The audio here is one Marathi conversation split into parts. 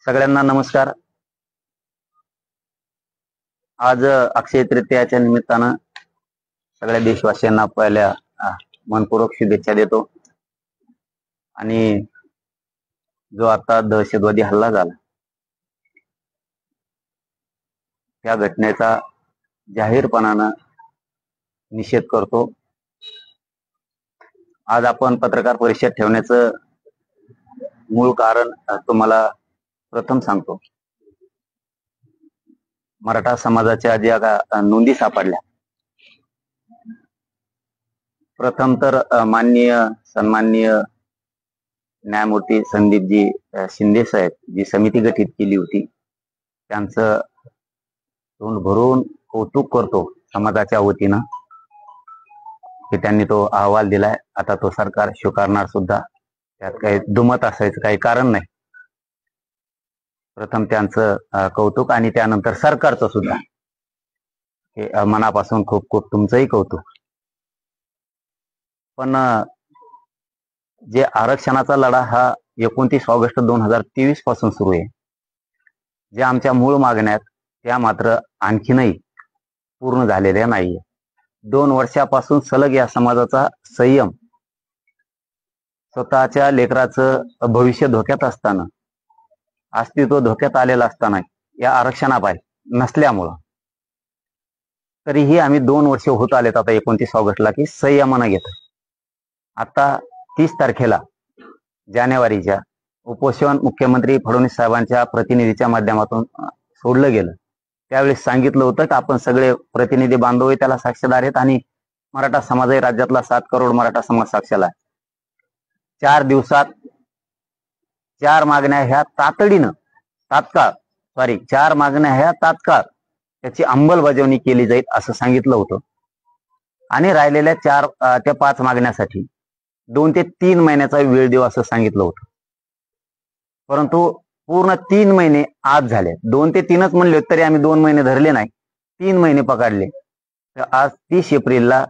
सगळ्यांना नमस्कार। आज अक्षय तृतीयाच्या निमित्तानं सगळ्या देशवासियांना पहिल्या मनपूर्वक शुभेच्छा देतो। आणि जो आता दहशतवादी हल्ला झाला त्या घटनेचा जाहीरपणानं निषेध करतो। आज आपण पत्रकार परिषद ठेवण्याचं मूळ कारण तुम्हाला प्रथम सांगतो। मराठा समाजाच्या ज्या नोंदी सापडल्या, प्रथम तर माननीय सन्माननीय न्यायमूर्ती संदीपजी शिंदे साहेब जी समिती गठीत केली होती त्यांचं तोंड भरून कौतुक करतो समाजाच्या वतीनं की त्यांनी तो अहवाल दिलाय। आता तो सरकार स्वीकारणार सुद्धा, त्यात काही दुमत असायचं काही कारण नाही। प्रथम त्यांचं कौतुक आणि त्यानंतर सरकारचं सुद्धा हे मनापासून खूप खूप तुमचंही कौतुक। पण जे आरक्षणाचा लढा हा 29 ऑगस्ट 2023 पासून सुरू आहे। जे आमच्या मूळ मागण्यात त्या मात्र आणखीनही पूर्ण झालेल्या नाहीये। 2 वर्षापासून सलग या समाजाचा संयम, स्वतःच्या लेकराचं भविष्य धोक्यात असताना, अस्तित्व धोक्यात आलेलं असताना या आरक्षणापायी नसल्यामुळं तरीही आम्ही 2 वर्ष होत आलेत आता 29 ऑगस्टला की संयमानं घेतो। आता 30 तारखेला जानेवारीच्या उपोषण मुख्यमंत्री फडणवीस साहेबांच्या प्रतिनिधीच्या माध्यमातून सोडलं गेलं। त्यावेळी सांगितलं होतं की आपण सगळे प्रतिनिधी बांधव त्याला साक्षीदार आहेत आणि मराठा समाजही राज्यातला 7 करोड मराठा समाज साक्षीला आहे। 4 दिवसात 4 मागण्या ह्या तातडीनं चार मागण्या ह्या तात्काळ त्याची अंमलबजावणी केली जाईल असं सांगितलं होतं। आणि राहिलेल्या 4 त्या 5 मागण्यासाठी 2 ते 3 महिन्याचा वेळ देऊ असं सांगितलं होतं। परंतु पूर्ण 3 महिने आज झाले। 2 ते 3च म्हणले तरी आम्ही 2 महिने धरले नाही, 3 महिने पकडले। तर आज 30 एप्रिलला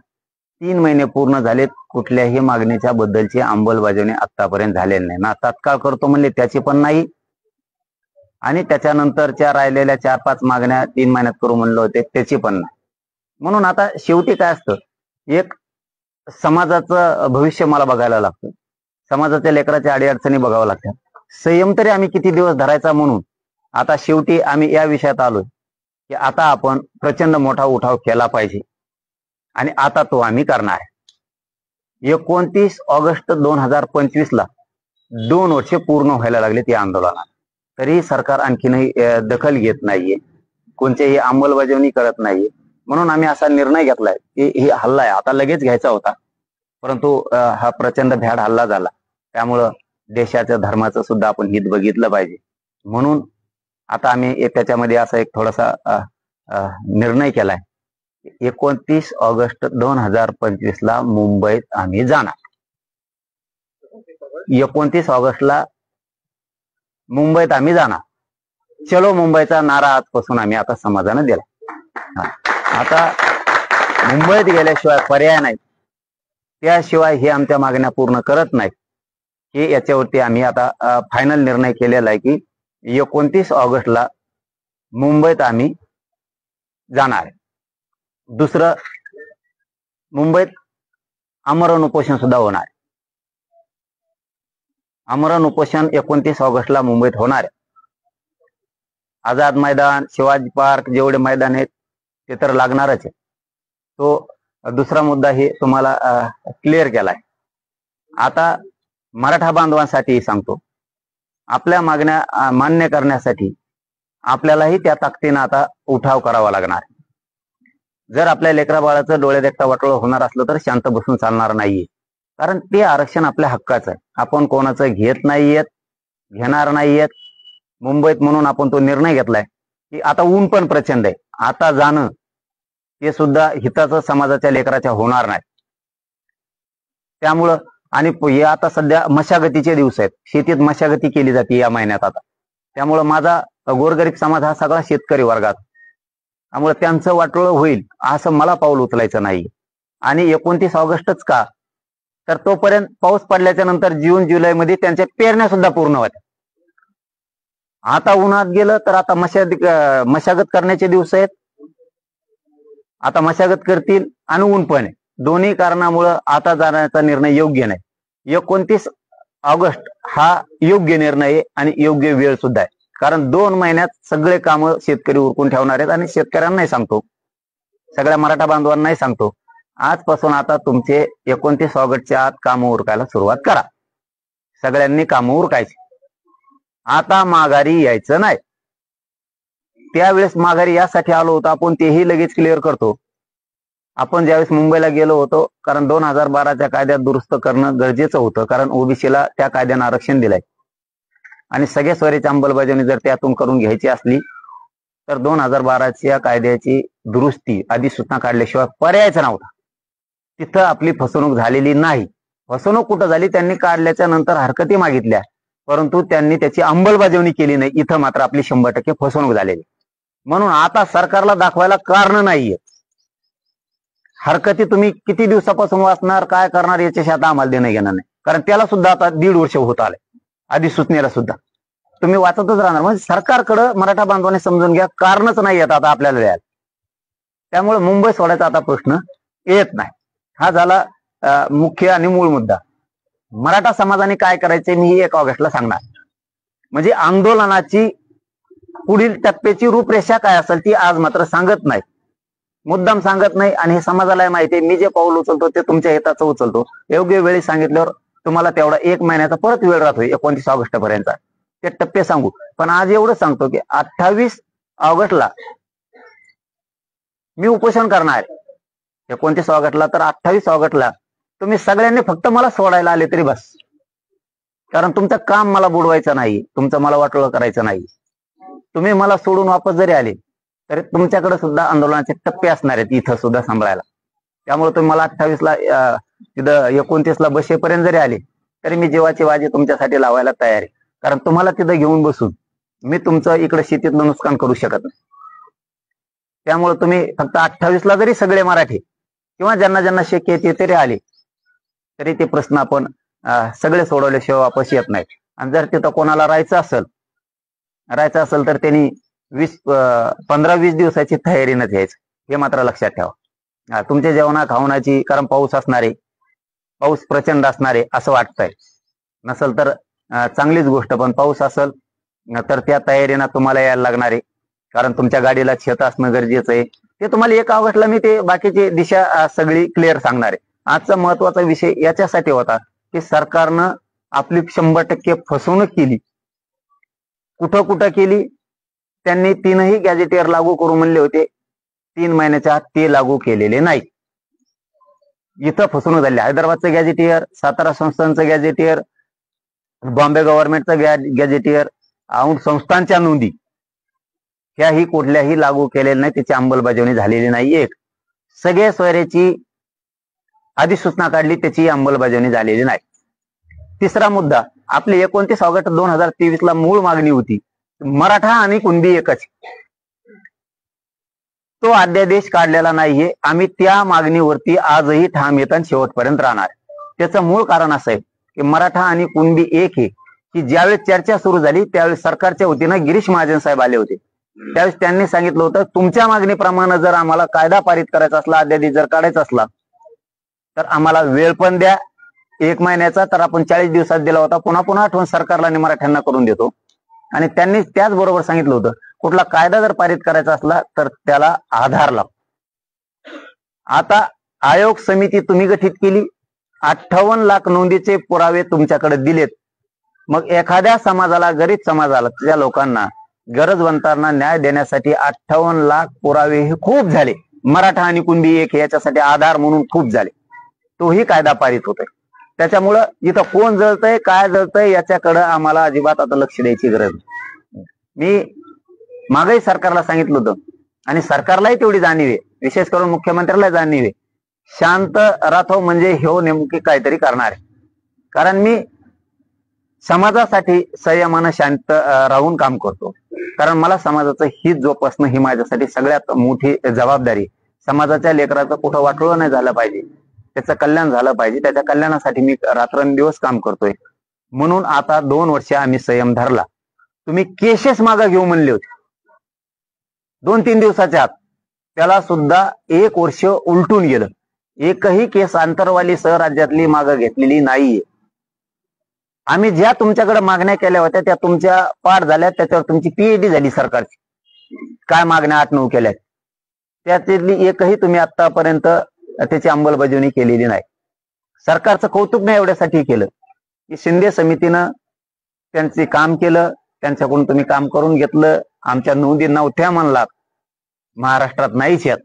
3 महिने पूर्ण झालेत, कुठल्याही मागणीच्या बद्दलची अंमलबजावणी आतापर्यंत झालेली नाही। ना तात्काळ करतो म्हणले त्याची पण नाही, आणि त्याच्यानंतरच्या राहिलेल्या 4-5 मागण्या 3 महिन्यात करू म्हणलं होते त्याची पण नाही। म्हणून आता शेवटी काय असतं, एक समाजाचं भविष्य मला बघायला लागतं, समाजाच्या लेकराच्या अडीअडचणी बघावं लागतात। संयम तरी आम्ही किती दिवस धरायचा, म्हणून आता शेवटी आम्ही या विषयात आलोय की आता आपण प्रचंड मोठा उठाव केला पाहिजे आणि आता तो आम्ही करणार आहे। 29 ऑगस्ट 2025ला 2 वर्ष पूर्ण व्हायला लागलेत या आंदोलनात, तरी सरकार आणखीनही दखल घेत नाहीये, कोणत्याही अंमलबजावणी करत नाहीये। म्हणून आम्ही असा निर्णय घेतलाय की हे हल्ला आहे आता लगेच घ्यायचा होता, परंतु हा प्रचंड भ्याड हल्ला झाला, त्यामुळं देशाच्या धर्माचं सुद्धा आपण हित बघितलं पाहिजे। म्हणून आता आम्ही त्याच्यामध्ये असा एक थोडासा निर्णय केलाय, 29 ऑगस्ट 2025ला मुंबईत आम्ही जाणार। 29 ऑगस्टला मुंबईत आम्ही जाणार। चलो मुंबईचा नारा आजपासून आम्ही आता समाजानं दिला। आता मुंबईत गेल्याशिवाय पर्याय नाही, त्याशिवाय हे आमच्या मागण्या पूर्ण करत नाहीत, हे याच्यावरती आम्ही आता फायनल निर्णय केलेला आहे की 29 ऑगस्टला मुंबईत आम्ही जाणार आहे। दुसरं, मुंबईत आमरण उपोषण सुद्धा होणार आहे। आमरण उपोषण 29 ऑगस्टला मुंबईत होणार आहे। आझाद मैदान, शिवाजी पार्क, जेवढे मैदान आहेत ते तर लागणारच आहे। तो दुसरा मुद्दा हे तुम्हाला क्लिअर केलाय। आता मराठा बांधवांसाठी सांगतो, आपल्या मागण्या मान्य करण्यासाठी आपल्यालाही त्या ताकदीनं आता उठाव करावा लागणार। जर आपल्या लेकरा बाळाचं डोळे देखता वाटोळं होणार असलं तर शांत बसून चालणार नाहीये, कारण ते आरक्षण आपल्या हक्काचं आहे। आपण कोणाचं घेत नाहीयेत, घेणार नाहीयेत मुंबईत, म्हणून आपण तो निर्णय घेतलाय की आता ऊन पण प्रचंड आहे, आता जाणं ते सुद्धा हिताचं समाजाच्या लेकराच्या होणार नाही। त्यामुळं आणि हे आता सध्या मशागतीचे दिवस आहेत, शेतीत मशागती केली जाते या महिन्यात आता, त्यामुळं माझा गोरगरीब समाज हा सगळा शेतकरी वर्गात, त्यामुळे त्यांचं वाटोळं होईल असं मला पाऊल उचलायचं नाही। आणि 29 ऑगस्टच का, तर तोपर्यंत पाऊस पडल्याच्या नंतर जून जुलैमध्ये त्यांच्या पेरण्या सुद्धा पूर्ण होत्या। आता उन्हात गेलं तर आता मशागत करण्याचे दिवस आहेत. आता मशागत करतील आणि ऊन पण आहे. दोन्ही कारणामुळं आता जाण्याचा निर्णय योग्य नाही. 29 ऑगस्ट हा योग्य निर्णय आहे आणि योग्य वेळ सुद्धा आहे. कारण 2 महिन्यात सगळे कामं शेतकरी उरकून ठेवणार आहेत. आणि शेतकऱ्यांनाही सांगतो, सगळ्या मराठा बांधवांनाही सांगतो, आजपासून आता तुमचे 29 ऑगस्टच्या आत कामं उरकायला सुरुवात करा. सगळ्यांनी कामं उरकायची. आता माघारी यायचं नाही. त्यावेळेस माघारी यासाठी आलो होतो आपण, तेही लगेच क्लिअर करतो. आपण ज्यावेळेस मुंबईला गेलो होतो, कारण 2012च्या कायद्यात दुरुस्त करणं गरजेचं होतं, कारण ओबीसीला त्या कायद्यानं आरक्षण दिलंय आणि सगळ्या स्वराची अंमलबजावणी जर त्यातून करून घ्यायची असली तर 2012च्या कायद्याची दुरुस्ती अधिसूचना काढल्याशिवाय पर्यायच नव्हता. तिथं आपली फसवणूक झालेली नाही. फसवणूक कुठं झाली, त्यांनी काढल्याच्या नंतर हरकती मागितल्या, परंतु त्यांनी त्याची अंमलबजावणी केली नाही. इथं मात्र आपली 100% फसवणूक झालेली. म्हणून आता सरकारला दाखवायला कारण नाहीये. हरकती तुम्ही किती दिवसापासून वाचणार, काय करणार याच्याशी आता आम्हाला देणं घेणार नाही. कारण त्याला सुद्धा आता 1.5 वर्ष होत आले, अधिसूचनेला सुद्धा तुम्ही वाचतच राहणार. म्हणजे सरकारकडं मराठा बांधवांनी समजून घ्या, कारणच नाही येत आता आपल्याला द्यायला. त्यामुळे मुंबई सोडायचा आता प्रश्न येत नाही. हा झाला मुख्य आणि मूळ मुद्दा. मराठा समाजाने काय करायचे मी 1 ऑगस्टला सांगणार. म्हणजे आंदोलनाची पुढील टप्प्याची रूपरेषा काय असेल ती आज मात्र सांगत नाही, मुद्दाम सांगत नाही. आणि हे समाजाला माहिती आहे, मी जे पाऊल उचलतो ते तुमच्या हिताचं उचलतो. योग्य वेळी सांगितल्यावर तुम्हाला तेवढा 1 महिन्याचा परत वेळ राहतोय 29 ऑगस्ट पर्यंत ते टप्पे सांगू. पण आज एवढं सांगतो की 28 ऑगस्टला मी उपोषण करणार. 29 ऑगस्टला तर 28 ऑगस्टला तुम्ही सगळ्यांनी फक्त मला सोडायला आले तरी बस. कारण तुमचं काम मला बुडवायचं नाही, तुमचं मला वाटोळं करायचं नाही. तुम्ही मला सोडून वापस जरी आले तरी तुमच्याकडे सुद्धा आंदोलनाचे टप्पे असणार आहेत इथं सुद्धा सांभाळायला. त्यामुळे तुम्ही मला 28ला तिथं 29ला बसेपर्यंत जरी आले तरी मी जीवाची बाजी तुमच्यासाठी लावायला तयार आहे. कारण तुम्हाला तिथं घेऊन बसून मी तुमचं इकडे शेतीतलं नुकसान करू शकत नाही. त्यामुळे तुम्ही फक्त 28ला जरी सगळे मराठी किंवा ज्यांना ज्यांना शक्य आहे ते तरी आले तरी ते प्रश्न आपण सगळे सोडवल्याशिवाय वापस येत नाहीत. आणि जर तिथं कोणाला राहायचं असेल तर त्यांनी 15-20 दिवसाची तयारीनंच यायचं, हे मात्र लक्षात ठेवा. तुमच्या जेवणा खावण्याची, कारण पाऊस असणारे, पाऊस प्रचंड असणारे असं वाटतंय. नसेल तर चांगलीच गोष्ट, पण पाऊस असेल तर त्या तयारीनं तुम्हाला यायला लागणार आहे. कारण तुमच्या गाडीला छत असणं गरजेचं आहे. ते तुम्हाला 1 ऑगस्टला मी ते बाकीची दिशा सगळी क्लिअर सांगणार आहे. आजचा महत्वाचा विषय याच्यासाठी होता की सरकारनं आपली 100% फसवणूक केली. कुठं कुठं केली, त्यांनी 3ही गॅजेटियर लागू करू म्हणले होते, 3 महिन्याच्या आत ते लागू केलेले नाही. इथं फसवणूक झाली. हैदराबादचं गॅजेटियर, सातारा संस्थांचं गॅजेटियर, बॉम्बे गव्हर्नमेंटचं गॅजेटियर, औंध संस्थांच्या नोंदी ह्याही कुठल्याही लागू केलेल्या नाही, त्याची अंमलबजावणी झालेली नाही. एक सगळ्या सोयऱ्याची अधिसूचना काढली, त्याची अंमलबजावणी झालेली नाही. तिसरा मुद्दा, आपली 29 ऑगस्ट 2023ला मूळ मागणी होती मराठा आणि कुणबी एकच. तो अध्यादेश काढलेला नाहीये. आम्ही त्या मागणीवरती आजही ठाम येत आणि शेवटपर्यंत राहणार. त्याचं मूळ कारण असं आहे की मराठा आणि कुणबी एक आहे की ज्यावेळेस चर्चा सुरू झाली त्यावेळेस सरकारच्या वतीनं गिरीश महाजन साहेब आले होते. त्यावेळेस त्यांनी सांगितलं होतं, तुमच्या मागणीप्रमाणे जर आम्हाला कायदा पारित करायचा असला, अध्यादेश जर काढायचा असला तर आम्हाला वेळ पण द्या 1 महिन्याचा. तर आपण 40 दिवसात दिला होता. पुन्हा आठवण सरकारला आणि मराठ्यांना करून देतो. आणि त्यांनी त्याचबरोबर सांगितलं होतं, कुठला कायदा जर पारित करायचा असला तर त्याला आधार लागतो. आता आयोग समिती तुम्ही गठीत केली, 58 लाख नोंदीचे पुरावे तुमच्याकडे दिलेत. मग एखाद्या समाजाला, गरीब समाजाला, त्या लोकांना, गरजवंतांना न्याय देण्यासाठी 58 लाख पुरावे हे खूप झाले. मराठा आणि कुणबी एक याच्यासाठी आधार म्हणून खूप झाले. तोही कायदा पारित होतोय. त्याच्यामुळं इथं कोण जळतंय, काय जळतंय याच्याकडे आम्हाला अजिबात आता लक्ष द्यायची गरज नाही. मी मागही सरकारला सांगितलं होतं आणि सरकारलाही तेवढी जाणीव आहे, विशेष करून मुख्यमंत्र्याला जाणीव आहे, शांत राहतो म्हणजे हे नेमके काहीतरी करणार आहे. कारण मी समाजासाठी संयमानं शांत राहून काम करतो. कारण मला समाजाचं हित जोपासणं ही माझ्यासाठी सगळ्यात मोठी जबाबदारी. समाजाच्या लेकराचं कुठं वाटोळं नाही झालं पाहिजे, त्याचं कल्याण झालं पाहिजे. त्याच्या कल्याणासाठी मी रात्रंदिवस काम करतोय. म्हणून आता 2 वर्ष आम्ही संयम धरला तुम्ही केसेस मागे घेऊ म्हणले होते 2-3 दिवसाच्या आत, त्याला सुद्धा 1 वर्ष उलटून गेलं. एकही केस आंतरवाली सह राज्यातली मागे घेतलेली नाहीये. आम्ही ज्या तुमच्याकडे मागण्या केल्या होत्या त्या तुमच्या पाठ झाल्या, त्याच्यावर तुमची पीएचडी झाली सरकारची. काय मागण्या 8-9 केल्या त्यातली एकही तुम्ही आतापर्यंत त्याची अंमलबजावणी केलेली नाही. सरकारचं कौतुक नाही एवढ्यासाठी केलं की शिंदे समितीनं त्यांचे काम केलं, त्यांच्याकडून तुम्ही काम करून घेतलं, आमच्या नोंदी नव्हत्या म्हणलात, महाराष्ट्रात नाहीच आहेत,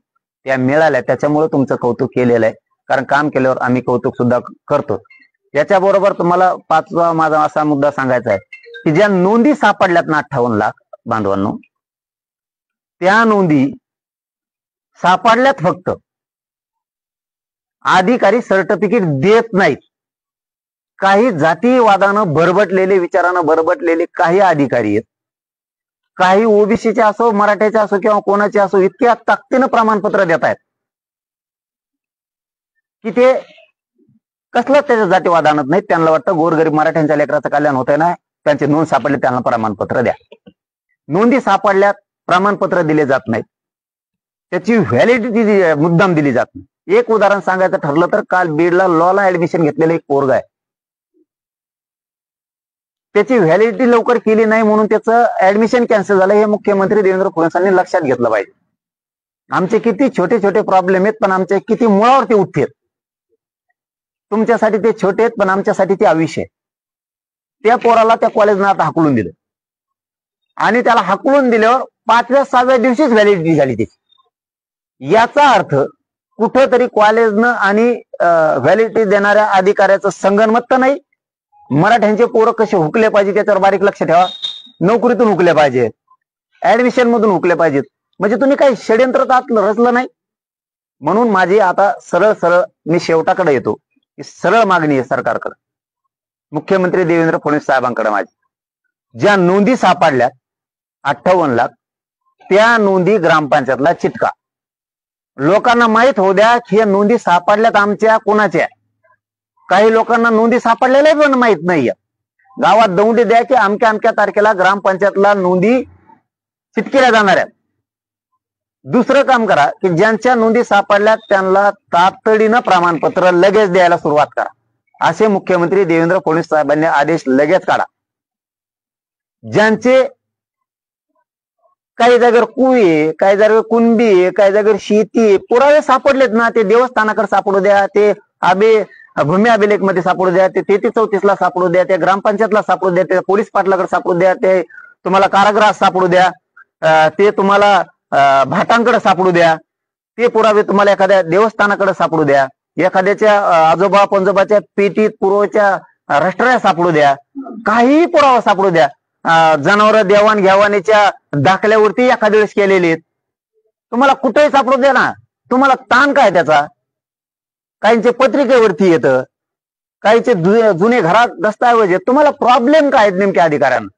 त्या मिळाल्या, त्याच्यामुळे तुमचं कौतुक केलेलं आहे. कारण काम केल्यावर आम्ही कौतुक सुद्धा करतो. याच्याबरोबर तुम्हाला 5वा माझा असा मुद्दा सांगायचा आहे की ज्या नोंदी सापडल्यात ना 58 लाख बांधवांनो, त्या नोंदी सापडल्यात, फक्त अधिकारी सर्टिफिकेट देत नाहीत. काही जातीवादानं भरबटलेले, विचारानं भरबटलेले काही अधिकारी आहेत, काही ओबीसीचे असो, मराठ्याचे असो किंवा कोणाचे असो, इतक्या ताकदीनं प्रमाणपत्र देत आहेत की ते कसलं त्याच्या जातीवाद आणत नाहीत. त्यांना वाटतं गोरगरीब मराठ्यांच्या लेकराचं कल्याण होतंय ना, त्यांची नोंद सापडली, त्यांना प्रमाणपत्र द्या. नोंदी सापडल्यात, प्रमाणपत्र दिले जात नाहीत, त्याची व्हॅलिडिटी मुद्दाम दिली जात नाही. एक उदाहरण सांगायचं ठरलं तर काल बीडला लॉला ऍडमिशन घेतलेलं एक पोरगा आहे, त्याची व्हॅलिडिटी लवकर केली नाही म्हणून त्याचं ऍडमिशन कॅन्सल झालं. हे मुख्यमंत्री देवेंद्र फडणवीसांनी लक्षात घेतलं पाहिजे. आमचे किती छोटे छोटे प्रॉब्लेम आहेत, पण आमचे किती मुळावरती उठतेत. तुमच्यासाठी ते छोटे आहेत, पण आमच्यासाठी ते आयुष्य आहे. त्या पोराला त्या कॉलेजनं आता हाकलून दिलं आणि त्याला हाकलून दिल्यावर 5व्या-6व्या दिवशीच व्हॅलिडिटी झाली त्याची. याचा अर्थ कुठंतरी कॉलेजनं आणि व्हॅलिडिटी देणाऱ्या अधिकाऱ्याचं संगनमत तर नाही. मराठ्यांचे पोरं कसे हुकले पाहिजे त्याच्यावर बारीक लक्ष ठेवा. नोकरीतून हुकले पाहिजेत, ऍडमिशन मधून हुकले पाहिजेत. म्हणजे तुम्ही काही षड्यंत्र रचलं नाही. म्हणून माझी आता सरळ सरळ मी शेवटाकडे येतो की सरळ मागणी आहे सरकारकडे, मुख्यमंत्री देवेंद्र फडणवीस साहेबांकडे माझी. ज्या नोंदी सापडल्यात 58 लाख, त्या नोंदी ग्रामपंचायतला चिटका. लोकांना माहित होऊ द्या की या नोंदी सापडल्यात आमच्या कोणाच्या. काही लोकांना नोंदी सापडलेल्या पण माहित नाहीये. गावात दौंडी द्या की अमक्या अमक्या तारखेला ग्रामपंचायतला नोंदी चिटकेल्या जाणार आहेत. दुसरं काम करा की ज्यांच्या नोंदी सापडल्यात त्यांना तातडीनं प्रमाणपत्र लगेच द्यायला सुरुवात करा. असे मुख्यमंत्री देवेंद्र फडणवीस साहेबांनी आदेश लगेच काढा. ज्यांचे काही जागेवर कुळी आहे, काही जागेवर कुणबी आहे, काही जागेवर शेती आहे, पुरावे सापडलेत ना, ते देवस्थानाकडे सापडू द्या, ते भूमी अभिलेख मध्ये सापडू द्या, ते 33-34 ला सापडू द्या, त्या ग्रामपंचायतला सापडू द्या, ते पोलीस पाटलाकडे सापडू द्या, ते तुम्हाला कारागृहात सापडू द्या, ते तुम्हाला भाटांकडे सापडू द्या, ते पुरावे तुम्हाला एखाद्या देवस्थानाकडे सापडू द्या, एखाद्याच्या आजोबा पंजोबाच्या पेटीत पूर्वच्या राष्ट्राला सापडू द्या, काही पुरावा सापडू द्या. जनावर देवाणघेवाणीच्या दाखल्यावरती एखाद्या वेळेस केलेले आहेत, तुम्हाला कुठेही सापडू द्या ना. तुम्हाला ताण काय त्याचा? काहींचे पत्रिकेवरती येतं, काहींचे जुने घरात दस्तावेज आहेत. तुम्हाला प्रॉब्लेम काय आहेत नेमक्या अधिकाऱ्यांना?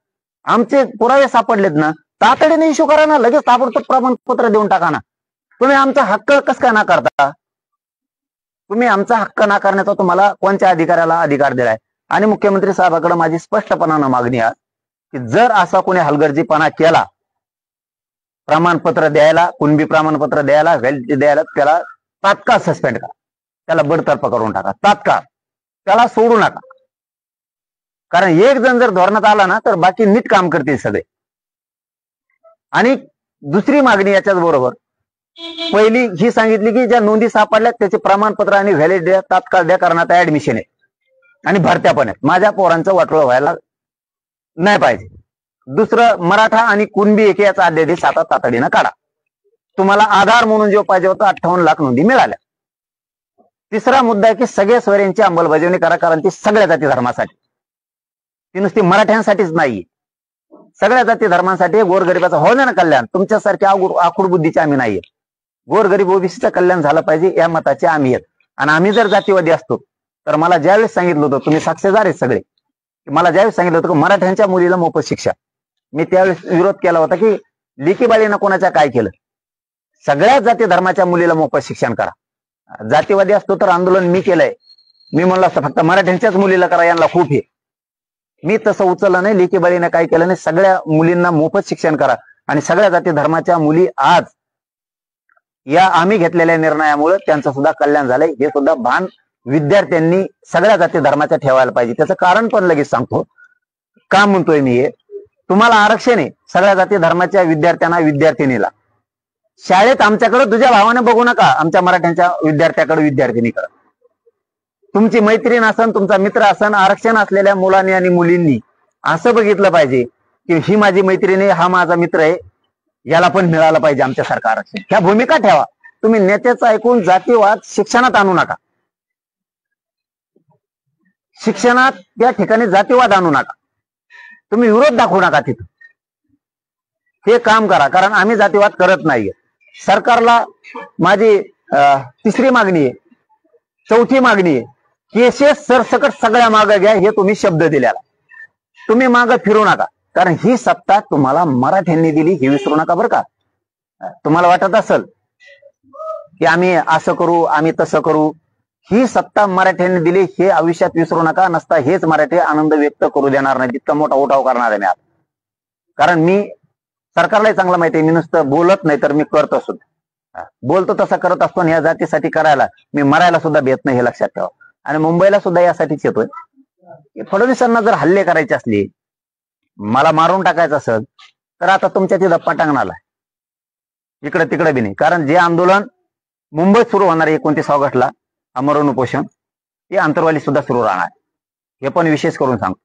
आमचे पुरावे सापडलेत ना, तातडीने इश्यू करा ना, लगेच ताबडतोब प्रमाणपत्र देऊन टाका ना. तुम्ही आमचा हक्क कस काय नाकारता? तुम्ही आमचा हक्क नाकारण्याचा तुम्हाला कोणत्या अधिकाऱ्याला अधिकार दिलाय? आणि मुख्यमंत्री साहेबांकडे माझी स्पष्टपणानं मागणी आहे की जर असा कोणी हलगर्जीपणा केला, प्रमाणपत्र द्यायला, कुणबी प्रमाणपत्र द्यायला, व्हॅलिडिटी द्यायला, त्याला तात्काळ सस्पेंड करा, त्याला बडतर्फ करून टाका, तात्काळ त्याला सोडू नका. कारण एक जण जर धोरणात आला ना तर बाकी नीट काम करतील सगळे. आणि दुसरी मागणी याच्याच बरोबर, पहिली ही सांगितली की ज्या नोंदी सापडल्यात त्याचे प्रमाणपत्र आणि व्हॅलिडिटी तात्काळ द्या, कारण आता ऍडमिशन आहे आणि भरत्या पण आहेत. माझ्या पोरांचं वाटोळं व्हायला नाही पाहिजे. दुसरं, मराठा आणि कुणबी एक याचा अध्यादेश आता तातडीनं काढा. तुम्हाला आधार म्हणून जो पाहिजे होता 58 लाख नोंदी मिळाल्या. तिसरा मुद्दा आहे की सगळ्या सोयऱ्यांची अंमलबजावणी करा, कारण ती सगळ्या जाती धर्मासाठी, ती नुसती मराठ्यांसाठीच नाही, सगळ्या जाती धर्मांसाठी. गोरगरिबाचं हो ना कल्याण, तुमच्यासारख्या आखूड बुद्धीचे आम्ही नाहीये. गोरगरीब ओबीसीचं कल्याण झालं पाहिजे या मताचे आम्ही आहेत. आणि आम्ही जर जातीवादी असतो तर मला ज्यावेळेस सांगितलं होतं, तुम्ही साक्षीदार आहेत सगळे, मला ज्यावेळेस सांगितलं होतं की मराठ्यांच्या मुलीला मोफत शिक्षा, मी त्यावेळेस विरोध केला होता की लेकी बाळीनं कोणाच्या काय केलं. सगळ्या जाती धर्माच्या मुलीला मोफत शिक्षण करा. जातीवादी असतो तर आंदोलन मी केलंय, मी म्हणलं असतं फक्त मराठ्यांच्याच मुलीला करा, यांना खूप आहे. मी तसं उचललं नाही, लेकी बळीने काय केलं नाही. सगळ्या मुलींना मोफत शिक्षण करा आणि सगळ्या जाती धर्माच्या मुली आज या आम्ही घेतलेल्या निर्णयामुळे त्यांचं सुद्धा कल्याण झालंय. हे सुद्धा भान विद्यार्थ्यांनी सगळ्या जाती धर्माच्या ठेवायला पाहिजे. त्याचं कारण पण लगेच सांगतो. का म्हणतोय मी हे? तुम्हाला आरक्षण आहे सगळ्या जाती धर्माच्या विद्यार्थ्यांना, विद्यार्थिनीला. शाळेत आमच्याकडे तुझ्या भावाने बघू नका, आमच्या मराठ्यांच्या विद्यार्थ्याकडे, विद्यार्थिनीकडे. तुमची मैत्रीण असन, तुमचा मित्र असन, आरक्षण असलेल्या मुलांनी आणि मुलींनी असं बघितलं पाहिजे की ही माझी मैत्रीण आहे, हा माझा मित्र आहे, याला पण मिळालं पाहिजे आमच्यासारखं आरक्षण. ह्या भूमिका ठेवा. तुम्ही नेत्याचं ऐकून जातीवाद शिक्षणात आणू नका. शिक्षणात त्या ठिकाणी जातीवाद आणू नका. तुम्ही विरोध दाखवू नका तिथं. हे काम करा, कारण आम्ही जातीवाद करत नाहीये. सरकारला माझी तिसरी मागणी आहे, चौथी मागणी आहे, केसेस सरसकट सगळ्या मागं घ्या. हे तुम्ही शब्द दिलेला, तुम्ही मागं फिरू नका. कारण ही सत्ता तुम्हाला मराठ्यांनी दिली, हे विसरू नका बरं का. तुम्हाला वाटत असेल की आम्ही असं करू, आम्ही तसं करू, ही सत्ता मराठ्यांनी दिली हे आयुष्यात विसरू नका. नसता हेच मराठी आनंद व्यक्त करू देणार नाही, तितका मोठा उठाव करणार आहे मी आता. कारण मी सरकारलाही चांगलं माहिती आहे, मी नुसतं बोलत नाही तर मी करत असतो. बोलतो तसं करत असतो आणि या जातीसाठी करायला मी मरायला सुद्धा भेट नाही, हे लक्षात ठेवा. आणि मुंबईला सुद्धा यासाठीच येतोय. फडणवीसांना जर हल्ले करायचे असले, मला मारून टाकायचं असेल, तर आता तुमच्या तिथं पटांगणाला इकडे तिकडे बी नाही. कारण जे आंदोलन मुंबईत सुरू होणार आहे 29 ऑगस्टला, आमरण उपोषण, हे अंतरवाली सुद्धा सुरू राहणार. हे पण विशेष करून सांगतो,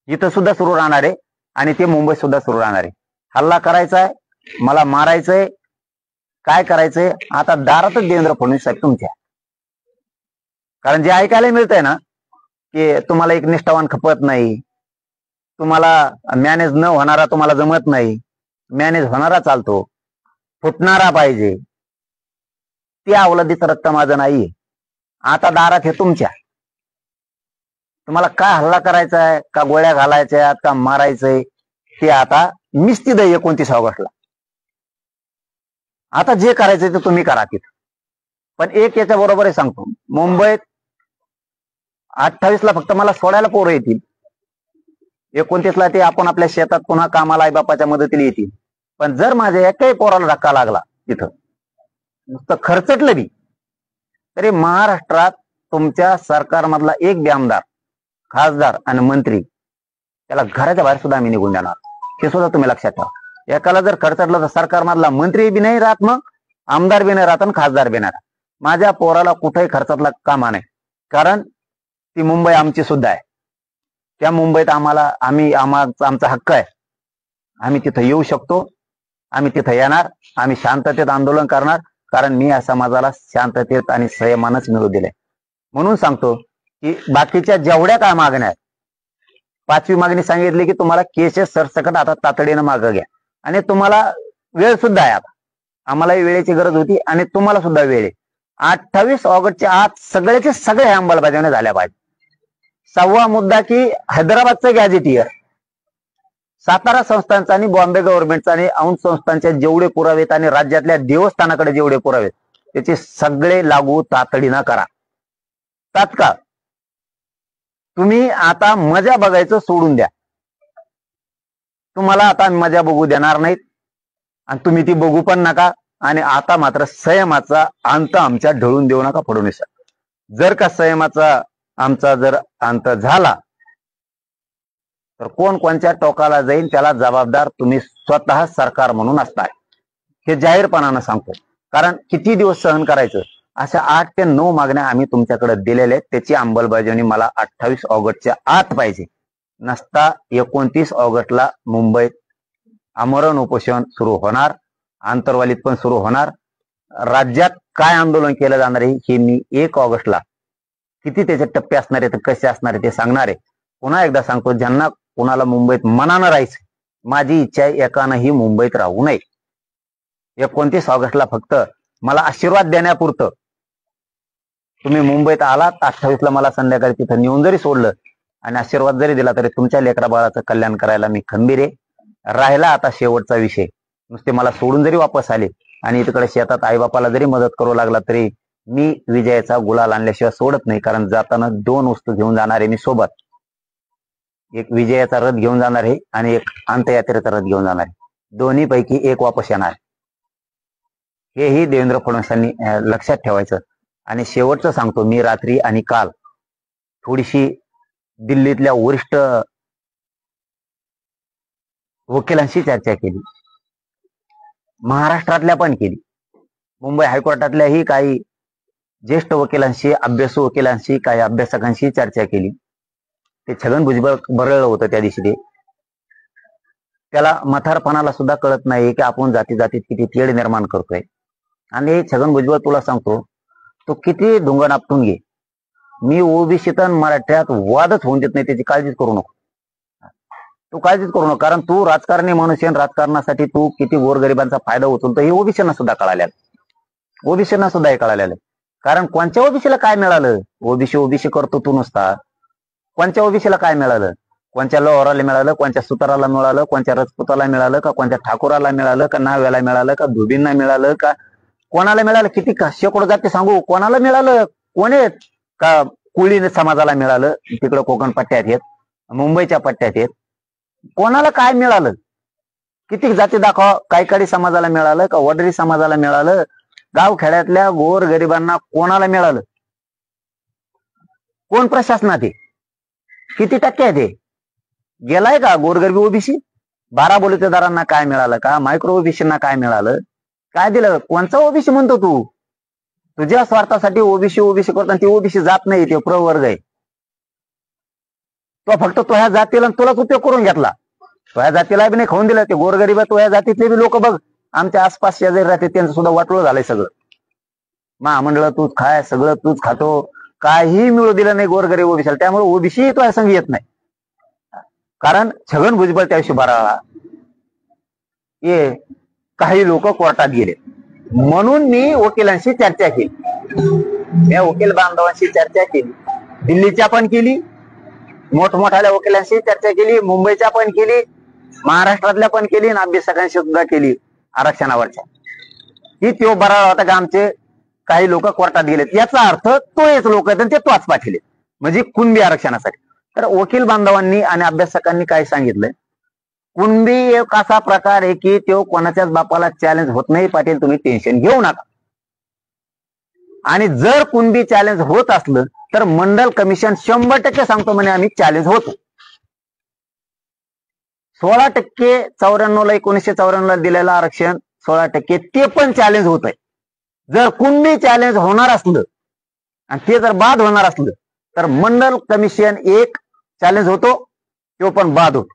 इथं सुद्धा सुरू राहणार आहे आणि ते मुंबईत सुद्धा सुरू राहणार आहे. हल्ला करायचा आहे, मला मारायचंय, काय करायचंय आता दारातच देवेंद्र फडणवीस साहेब तुमच्या. कारण जे ऐकायला मिळतंय ना की तुम्हाला एक निष्ठावान खपत नाही, तुम्हाला मॅनेज न होणारा तुम्हाला जमत नाही, मॅनेज होणारा चालतो, फुटणारा पाहिजे, ते अवलंबित रक्त माझं नाहीये. आता दारात हे तुमच्या. तुम्हाला काय हल्ला करायचा आहे, का गोळ्या घालायच्या, का मारायचंय, ते आता निश्चित आहे 29 ऑगस्टला. आता जे करायचंय ते तुम्ही करा तिथं. पण एक याच्या बरोबर सांगतो, मुंबईत 28ला फक्त मला सोडायला पोरं येतील, 29ला ते आपण आपल्या शेतात पुन्हा कामाला आई बापाच्या मदतीला येतील. पण जर माझ्या एकाही पोराला धक्का लागला तिथं, नुसतं खर्चटलं बी, तरी महाराष्ट्रात तुमच्या सरकारमधला एक बी आमदार, खासदार आणि मंत्री, त्याला घराच्या बाहेर सुद्धा आम्ही निघून देणार. हे सुद्धा तुम्ही लक्षात ठेवा. एकाला जर खर्चटलं तर सरकारमधला मंत्री बी नाही राहत, मग आमदार बी नाही राहत आणि खासदार बी नाही राहत. माझ्या पोराला कुठेही खर्चातला कामा नाही, कारण ती मुंबई आमची सुद्धा आहे. त्या मुंबईत आमचा हक्क आहे. आम्ही तिथं येऊ शकतो, आम्ही तिथं येणार, आम्ही शांततेत आंदोलन करणार. कारण मी या समाजाला शांततेत आणि संयमानच मिळू दिले. म्हणून सांगतो की बाकीच्या जेवढ्या काय मागण्या आहेत, 5वी मागणी सांगितली की तुम्हाला केसेस सरसकट आता तातडीनं मागं घ्या. आणि तुम्हाला वेळ सुद्धा आहे आता, आम्हालाही वेळेची गरज होती आणि तुम्हाला सुद्धा वेळ आहे. 28 ऑगस्टच्या आत सगळ्याचे सगळे अंमलबजावणी झाल्या पाहिजे. 6वा मुद्दा की हैदराबादचं गॅझेटियर, सातारा संस्थांचा आणि बॉम्बे गव्हर्नमेंटचा आणि औंध संस्थांचे जेवढे पुरावे आहेत आणि राज्यातल्या देवस्थानाकडे जेवढे पुरावे आहेत, त्याचे सगळे लागू तातडीनं करा, तात्काळ. तुम्ही आता मजा बघायचं सोडून द्या. तुम्हाला आता मजा बघू देणार नाहीत आणि तुम्ही ती बघू पण नका. आणि आता मात्र संयमाचा अंत आमच्या ढळून देऊ नका फडणवीस. जर का संयमाचा आमचा जर अंत झाला तर कोण कोणत्या टोकाला जाईल त्याला जबाबदार तुम्ही स्वतः सरकार म्हणून असताय, हे जाहीरपणानं सांगतो. कारण किती दिवस सहन करायचं, अशा 8 ते 9 मागण्या आम्ही तुमच्याकडे दिलेल्या आहेत. त्याची अंमलबजावणी मला 28 ऑगस्टच्या आत पाहिजे. नसता 29 ऑगस्टला मुंबईत आमरण उपोषण सुरू होणार, आंतरवालीत पण सुरू होणार. राज्यात काय आंदोलन केलं जाणार आहे हे मी 1 ऑगस्टला किती त्याचे टप्पे असणार आहेत, कसे असणार आहे ते सांगणार आहे. पुन्हा एकदा सांगतो, ज्यांना कुणाला मुंबईत मनानं राहायचं, माझी इच्छा आहे एकानंही मुंबईत राहू नये. 29 ऑगस्टला फक्त मला आशीर्वाद देण्यापुरतं तुम्ही मुंबईत आलात. 28ला मला संध्याकाळी तिथं नेऊन जरी सोडलं आणि आशीर्वाद जरी दिला तरी तुमच्या लेकरा बाळाचं कल्याण करायला मी खंबीर आहे. राहिला आता शेवटचा विषय, नुसते मला सोडून जरी वापस आले आणि तिकडे शेतात आईबापाला जरी मदत करू लागला तरी मी विजयाचा गुलाल आणल्याशिवाय सोडत नाही. कारण जाताना 2 वस्तू घेऊन जाणार आहे मी सोबत. एक विजयाचा रथ घेऊन जाणार आहे आणि एक अंत्ययात्रेचा रथ घेऊन जाणार आहे. दोन्ही पैकी एक वापस येणार. हेही देवेंद्र फडणवीसांनी लक्षात ठेवायचं. आणि शेवटचं सांगतो, मी रात्री आणि काल थोडीशी दिल्लीतल्या वरिष्ठ वकिलांशी चर्चा केली, महाराष्ट्रातल्या पण केली, मुंबई हायकोर्टातल्याही काही ज्येष्ठ वकिलांशी, अभ्यासू वकिलांशी, काही अभ्यासकांशी चर्चा केली. ते छगन भुजबळ बरळलं होतं त्या दिवशी. त्याला म्हातारपणाला सुद्धा कळत नाही की आपण जाती जातीत किती तेढ निर्माण करतोय. आणि छगन भुजबळ तुला सांगतो, तो किती ढुंगण आपटून घे, मी ओबीसीत मराठ्यात वादच होऊन देत नाही, त्याची काळजीच करू नको. तू काळजीच करू नको, कारण तू राजकारणी मनुष्य, राजकारणासाठी तू किती गोरगरिबांचा फायदा उचलतो हे ओबीसींना सुद्धा कळालेलं. ओबीसींना सुद्धा हे कळालेलं. कारण कोणत्या ओबीसीला काय मिळालं? ओबीसी ओबीसी करतो तू नुसता. कोणत्या ओबीसीला काय मिळालं? कोणत्या लोहाराला मिळालं, कोणत्या सुताराला मिळालं, कोणत्या राजपुताला मिळालं, का कोणत्या ठाकुराला मिळालं, का नाव्याला मिळालं, का धुबींना मिळालं, का कोणाला मिळालं? किती शेकडो जाती सांगू, कोणाला मिळालं? कोण आहेत? का कुळी समाजाला मिळालं, तिकडं कोकण पट्ट्यात आहेत, मुंबईच्या पट्ट्यात आहेत, कोणाला काय मिळालं? किती जाती दाखवा. कायकाडी समाजाला मिळालं, का वडरी समाजाला मिळालं, गाव खेड्यातल्या गोर गरिबांना कोणाला मिळालं? कोण प्रशासनात आहे? किती टक्के आहे ते? गेलाय का गोरगरिबी ओबीसी? 12 बलुतेदारांना काय मिळालं? का मायक्रो ओबीसींना काय मिळालं? काय दिलं? कोणचा ओबीसी म्हणतो तू? तुझ्या स्वार्थासाठी ओबीसी ओबीसी करतो, ती ओबीसी जात नाही, ते प्रवर्ग आहे. तो फक्त तो ह्या जातीला तुलाच उपयोग करून घेतला. तो ह्या जातीला बी नाही खाऊन दिलं. ते गोरगरीब तो ह्या जातीतले बी लोक बघ, आमच्या आसपास शेजारी राहते, त्यांचं सुद्धा वाटलं झालंय सगळं. महामंडळ तूच खाय, सगळं तूच खातो, काही मिळू दिलं नाही गोरगरीब ओबीसीला. त्यामुळे ओबीसी तो संघ येत नाही. कारण छगन भुजबळ त्याविषयी बराळा, हे काही लोक कोर्टात गेले. म्हणून मी वकिलांशी चर्चा केली, मी वकील बांधवांशी चर्चा केली, दिल्लीच्या पण केली, मोठमोठ्या वकिलांशी चर्चा केली, मुंबईच्या पण केली, महाराष्ट्रातल्या पण केली, आणि अभ्यासकांशी सुद्धा केली आरक्षणावरच्या. ही तो बराळा होता की आमचे काही लोक कोर्टात गेलेत. याचा अर्थ तोच लोक आहेत, ते तोच पाठवले, म्हणजे कुणबी आरक्षणासाठी. तर वकील बांधवांनी आणि अभ्यासकांनी काय सांगितलंय, कुणबी एक असा प्रकार आहे की तो कोणाच्याच बापाला चॅलेंज होत नाही. पाटील तुम्ही टेन्शन घेऊ नका. आणि जर कुणबी चॅलेंज होत असलं तर मंडल कमिशन 100% सांगतो म्हणे आम्ही चॅलेंज होतो. 16% 94ला 1994ला दिलेलं आरक्षण 16% ते पण चॅलेंज होत आहे. जर कुणबी चॅलेंज होणार असलं आणि ते जर बाद होणार असलं तर मंडल कमिशन एक चॅलेंज होतो, तो पण बाद होतो.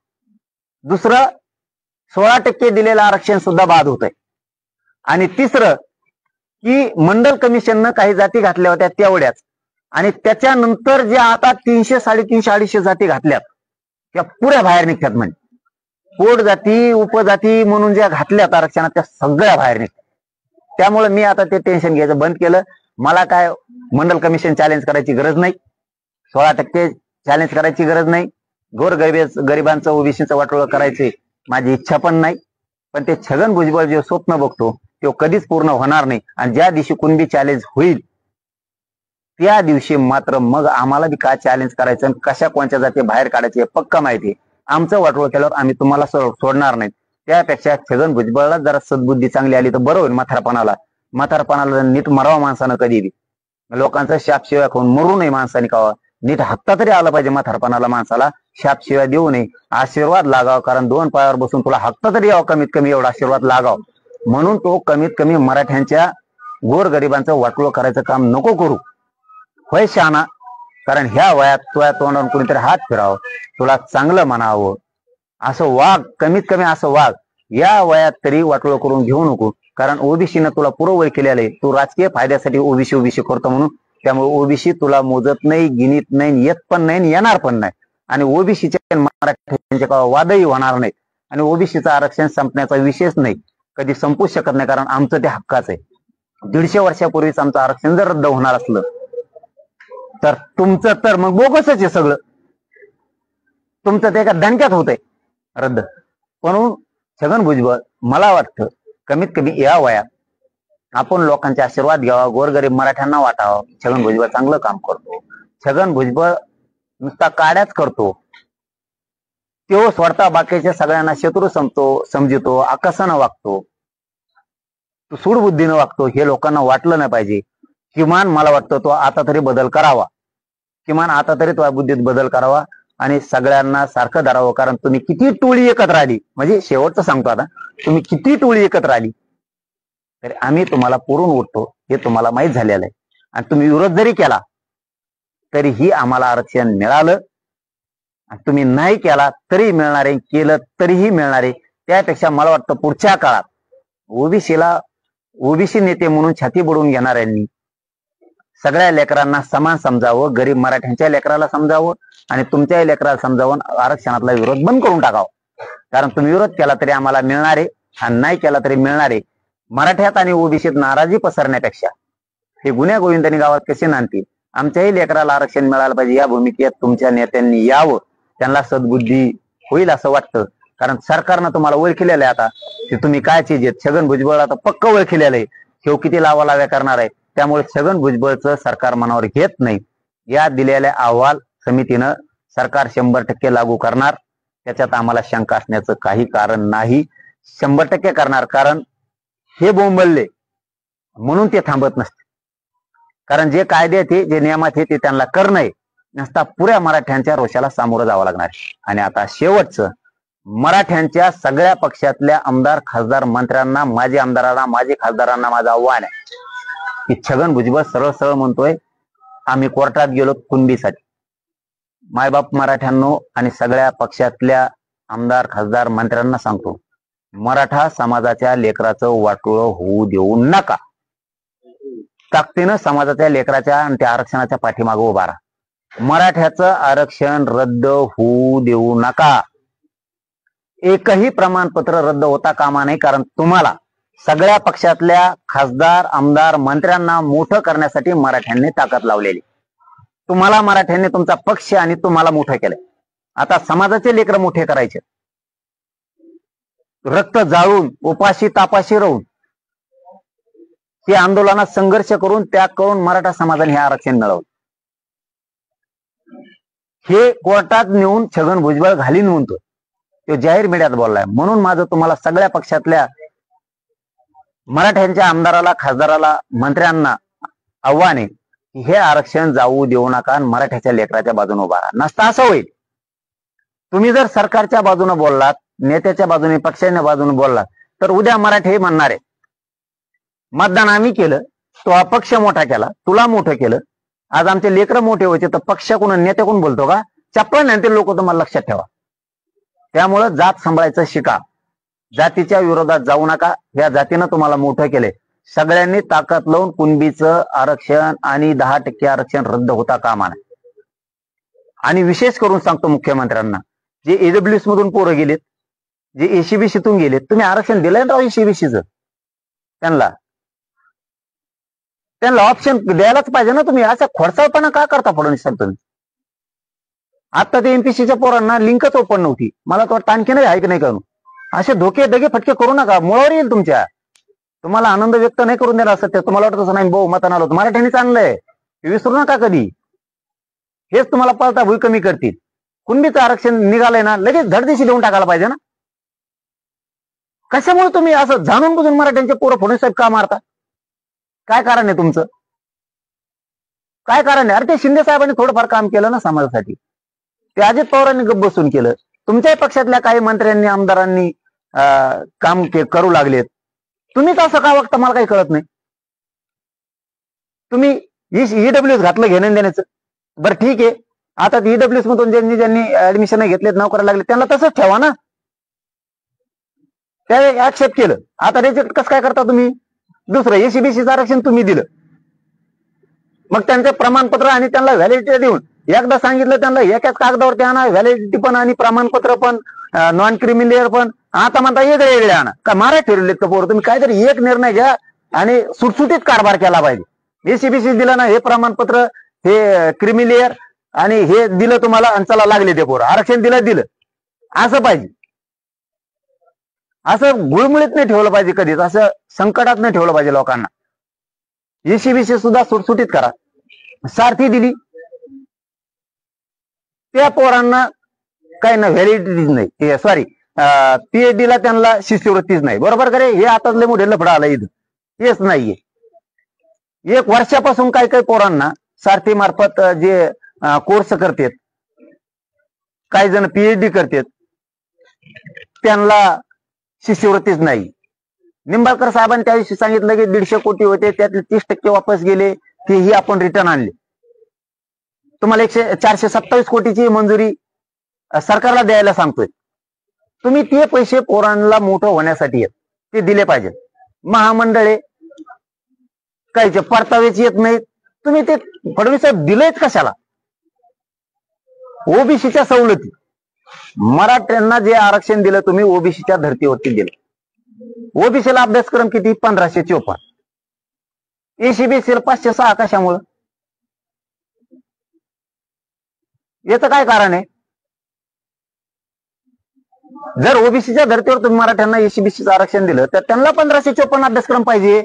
दुसरं 16% दिलेलं आरक्षण सुद्धा बाद होत आहे. आणि तिसरं की मंडल कमिशननं काही जाती घातल्या होत्या तेवढ्याच, आणि त्याच्यानंतर जे आता 300, 350, 250 जाती घातल्यात त्या पुऱ्या बाहेर निघतात. म्हणजे पोट जाती उपजाती म्हणून ज्या घातल्यात आरक्षणात त्या सगळ्या बाहेर निघतात. त्यामुळे मी आता ते टेन्शन घ्यायचं बंद केलं. मला काय मंडल कमिशन चॅलेंज करायची गरज नाही, 16% चॅलेंज करायची गरज नाही, गरिबांचं ओबीसीचं वाटोळं करायचे माझी इच्छा पण नाही. पण ते छगन भुजबळ जे स्वप्न बघतो ते कधीच पूर्ण होणार नाही. आणि ज्या दिवशी कुणबी चॅलेंज होईल त्या दिवशी मात्र मग आम्हाला बी काय चॅलेंज करायचं आणि कशा कोणत्या जाती बाहेर काढायचे पक्का माहिती आहे. आमचं वाटोळं केल्यावर आम्ही तुम्हाला सोडणार नाही. त्यापेक्षा छगन भुजबळला जरा सद्बुद्धी चांगली आली तर बरं होईल. म्हातारपणाला नीट मरावा माणसानं कधी बी. लोकांचा शापशिवाय खाऊन मरू नये माणसाने. कावा नीट हत्ता तरी आला पाहिजे म्हातारपणाला माणसाला. शापशिवाय देऊ नये, आशीर्वाद लागाव. कारण 2 पायावर बसून तुला हत्ता तरी यावं, कमीत कमी एवढा आशीर्वाद लागाव. म्हणून तो कमीत कमी मराठ्यांच्या गोरगरिबांचं वाटोळं करायचं काम नको करू. होय शहाणा, कारण ह्या वयात तुझ्या तोंडावर कुणीतरी हात फिरावं, तुला चांगलं म्हणावं, असं वाघ, कमीत कमी असं वाघ. या वयात तरी वाटोळं करून घेऊ नको. कारण ओबीसीनं तुला पुरवळ केलेलं आहे. तू राजकीय फायद्यासाठी ओबीसी करतो म्हणून. त्यामुळे ओबीसी तुला मोजत नाही, गिनीत नाही, येत पण नाही, येणार पण नाही. आणि ओबीसीच्या मराठ्यांच्या वादही होणार नाहीत. आणि ओबीसीचं आरक्षण संपण्याचा विषयच नाही, कधी संपूच शकत नाही. कारण आमचं ते हक्काचं आहे. 150 वर्षापूर्वीच आमचं आरक्षण जर रद्द होणार असलं तर तुमचं तर मग बोगसच आहे सगळं. तुमचं ते एका दणक्यात होतंय रद्द. म्हणून छगन भुजबळ मला वाटतं कमीत कमी या वयात आपण लोकांचे आशीर्वाद घ्यावा, गोरगरीब मराठ्यांना वाटावं. छगन भुजबळ चांगलं काम करतो. छगन भुजबळ नुसता काड्याच करतो, तो स्वतः बाकीच्या सगळ्यांना शत्रू समजतो, आकसानं वागतो, तो सूडबुद्धीनं वागतो, हे लोकांना वाटलं नाही पाहिजे. किमान मला वाटतं तो आता तरी बदल करावा, किमान आता तरी तो बुद्धीत बदल करावा आणि सगळ्यांना सारखं धरावं. कारण तुम्ही किती टोळी एकत्र आली, म्हणजे शेवटचं सांगतो आता, तुम्ही किती टोळी एकत्र आली तरी आम्ही तुम्हाला पुरून उठतो हे तुम्हाला माहीत झालेलं आहे. आणि तुम्ही विरोध जरी केला तरीही आम्हाला आरक्षण मिळालं, तुम्ही नाही केला तरी मिळणार आहे, केलं तरीही मिळणार आहे. त्यापेक्षा मला वाटतं पुढच्या काळात ओबीसी नेते म्हणून छाती बुडवून घेणाऱ्यांनी सगळ्या लेकरांना समान समजावं, गरीब मराठ्यांच्या लेकराला समजावं आणि तुमच्याही लेकराला समजावून आरक्षणातला विरोध बंद करून टाकावं. कारण तुम्ही विरोध केला तरी आम्हाला मिळणार आहे आणि नाही केला तरी मिळणार आहे. मराठ्यात आणि ओबीसीत नाराजी पसरण्यापेक्षा हे गुन्ह्या गोविंदांनी गावात कसे नांदतील. आमच्याही लेकराला आरक्षण मिळालं पाहिजे या भूमिकेत तुमच्या नेत्यांनी यावं, त्यांना सद्बुद्धी होईल असं वाटतं. कारण सरकारनं तुम्हाला ओळखलेलं आहे आता की तुम्ही काय चीज आहेत. छगन भुजबळ आता पक्क ओळखलेलं आहे, हे किती लावालाव्या करणार आहे. त्यामुळे छगन भुजबळचं सरकार मनावर घेत नाही. या दिलेल्या अहवाल समितीनं सरकार 100% लागू करणार, त्याच्यात आम्हाला शंका असण्याचं काही कारण नाही. 100% करणार, कारण हे बोंबलले म्हणून ते थांबत नसते. कारण जे कायदे ते जे नियमात ते त्यांना करणं नसता पुऱ्या मराठ्यांच्या रोषाला सामोरं जावं लागणार. आणि आता शेवटचं, मराठ्यांच्या सगळ्या पक्षातल्या आमदार खासदार मंत्र्यांना, माजी आमदारांना, माजी खासदारांना माझं आव्हान आहे की छगन भुजबळ सरळ सरळ म्हणतोय आम्ही कोर्टात गेलो कुणबीसाठी. मायबाप मराठ्यांनो आणि सगळ्या पक्षातल्या आमदार खासदार मंत्र्यांना सांगतो, मराठा समाजाच्या लेकराचं वाटोळं होऊ देऊ नका. ताकदीनं समाजाच्या लेकराच्या आणि त्या आरक्षणाच्या पाठीमागं उभा राहा. मराठ्याचं आरक्षण रद्द होऊ देऊ नका. एकही प्रमाणपत्र रद्द होता कामा नाही. कारण तुम्हाला सगळ्या पक्षातल्या खासदार आमदार मंत्र्यांना मोठं करण्यासाठी मराठ्यांनी ताकद लावलेली. तुम्हाला मराठ्यांनी तुमचा पक्ष आणि तुम्हाला मोठं केलंय. आता समाजाचे लेकर मोठे करायचे, रक्त जाळून उपाशी तापाशी राहून ते आंदोलनात संघर्ष करून त्याग करून मराठा समाजाने हे आरक्षण मिळवलं. हे कोर्टात नेऊन छगन भुजबळ घालीन म्हणतो, तो जाहीर मीडियात बोललाय. म्हणून माझं तुम्हाला सगळ्या पक्षातल्या मराठ्यांच्या आमदाराला खासदाराला मंत्र्यांना आव्हान आहे की हे आरक्षण जाऊ देऊ नका आणि मराठ्याच्या लेकराच्या बाजूने उभा राहा. नसता असं होईल, तुम्ही जर सरकारच्या बाजूने बोललात, नेत्याच्या बाजूने पक्षाच्या बाजूने बोललात तर उद्या मराठे म्हणणार आहे मतदान आम्ही केलं, तो अपक्ष मोठा केला, तुला मोठं केलं, आज आमचे लेकर मोठे व्हायचे तर पक्षाकडून नेत्याकडून बोलतो का? चप्पल नाही ते लोक तुम्हाला लक्षात ठेवा. त्यामुळं जात सांभाळायचं शिका, जातीच्या विरोधात जाऊ नका. या जातीनं तुम्हाला मोठं केलंय. सगळ्यांनी ताकद लावून कुणबीचं आरक्षण आणि 10% आरक्षण रद्द होता कामा नये. आणि विशेष करून सांगतो मुख्यमंत्र्यांना, जे ईडब्ल्यूएस मधून पोरं गेलेत, जे एसीबीसीतून गेलेत, तुम्ही आरक्षण दिलंय ना एसीबीसीचं, त्यांना ऑप्शन द्यायलाच पाहिजे ना. तुम्ही असा खोडसाळपणा का करता फडणवीस साहेब तुम्ही? आता ते एमपीसीच्या पोरांना लिंकच ओपन नव्हती. मला तर वाटतं आणखी नाही आहे की नाही करू. असे धोके दगे फटके करू नका, मुळावर येईल तुमच्या. तुम्हाला आनंद व्यक्त नाही करून देणार असं ते तुम्हाला वाटत असं नाही बहुमतान आलो मराठ्यांनीच आणलंय, विसरू नका कधी. हेच तुम्हाला पळता भूई कमी करतील. कुणबीचं आरक्षण निघालंय ना, लगेच धडदिशी देऊन टाकायला पाहिजे ना. कशामुळे तुम्ही असं जाणून बुजून मराठ्यांचे पोरं फडणवीस साहेब का मारता? काय कारण आहे तुमचं? काय कारण आहे? अरे ते शिंदे साहेबांनी थोडंफार काम केलं ना समाजासाठी, ते अजित पवारांनी गप्प बसून केलं. तुमच्याही पक्षातल्या काही मंत्र्यांनी आमदारांनी काम करू लागलेत. तुम्हीच असं का वागता मला काही कळत नाही. तुम्ही ईडब्ल्यूएस घातलं घेणं देण्याचं, बरं ठीक आहे. आता ईडब्ल्यूएस मधून ज्यांनी ऍडमिशन घेतलेत, नोकऱ्या लागले, त्यांना तसंच ठेवा ना. ते ऍक्सेप्ट केलं, आता रिजेक्ट कसं काय करता तुम्ही? दुसरं एसीबीसीचं आरक्षण तुम्ही दिलं, मग त्यांचे प्रमाणपत्र आणि त्यांना व्हॅलिडिटी देऊन एकदा सांगितलं त्यांना एकाच कागदावरती आणा, व्हॅलिडिटी पण आणि प्रमाणपत्र पण, नॉन क्रिमिलियर पण. आता म्हणता वेगळे आणा का? मारा ठरवलेत का पोरं? तुम्ही काहीतरी एक निर्णय घ्या आणि सुटसुटीत कारभार केला पाहिजे. एसीबीसी दिलं ना हे प्रमाणपत्र, हे क्रिमिलियर आणि हे दिलं तुम्हाला आणि चला लागले ते पोरं, आरक्षण दिलं असं पाहिजे. असं गुळमुळीत नाही ठेवलं पाहिजे कधीच, असं संकटात नाही ठेवलं पाहिजे लोकांना. एसीबीसी सुद्धा सुटसुटीत करा. सारथी दिली त्या पोरांना काही ना व्हॅलिडिटीच नाही, सॉरी PhD ला त्यांना शिष्यवृत्तीच नाही, बरोबर का रे? हे आता लय मोठे लफडं आलं इथं, तेच नाहीये. 1 वर्षापासून काही काही पोरांना सारथी मार्फत जे कोर्स करतात, काही जण PhD करतात, त्यांना शिष्यवृत्तीच नाही. निंबाळकर साहेबांनी त्याविषयी सांगितलं की 150 कोटी होते, त्यातले 30% वापस गेले, तेही आपण रिटर्न आणले. तुम्हाला 427 कोटीची मंजुरी सरकारला द्यायला सांगतोय. तुम्ही ते पैसे पोरांना मोठं होण्यासाठी आहेत, ते दिले पाहिजे. महामंडळे काहीचे परतावेच येत नाहीत, तुम्ही ते फडणवीस साहेब दिलेच कशाला? ओबीसीच्या सवलती, मराठ्यांना जे आरक्षण दिलं तुम्ही ओबीसीच्या धर्तीवरती दिलं. ओबीसीला अभ्यासक्रम किती? 1554. एसीबीसीला 506. कशामुळं? याचं काय कारण आहे? जर ओबीसीच्या धर्तीवर तुम्ही मराठ्यांना एसीबीसीचं आरक्षण दिलं तर त्यांना 1554 अभ्यासक्रम पाहिजे.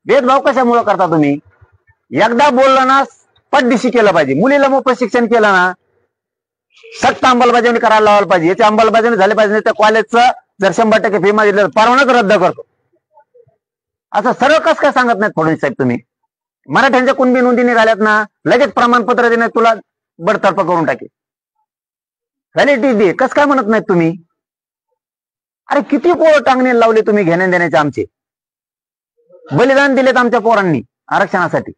भेदभाव कशामुळे करता तुम्ही? एकदा बोललं ना पटदिशी केलं पाहिजे. मुलीला मोफत शिक्षण केलं ना सक्त अंमलबजावणी करायला लावायला पाहिजे. याची अंमलबजावणी झाली पाहिजे. त्या कॉलेजचं जर 100% फी मागितलं परवानाच रद्द करतो, असं सरळ कसं काय सांगत नाहीत फडणवीस साहेब तुम्ही? मराठ्यांच्या कुणबी नोंदी निघाल्यात ना, लगेच प्रमाणपत्र देण्यात तुला बडतर्फ करून टाकेल, व्हॅलिडिटी दे, कसं काय म्हणत नाहीत तुम्ही? अरे किती पोरं टांगणे लावले तुम्ही घेण्या देण्याचे, आमचे बलिदान दिलेत आमच्या पोरांनी आरक्षणासाठी.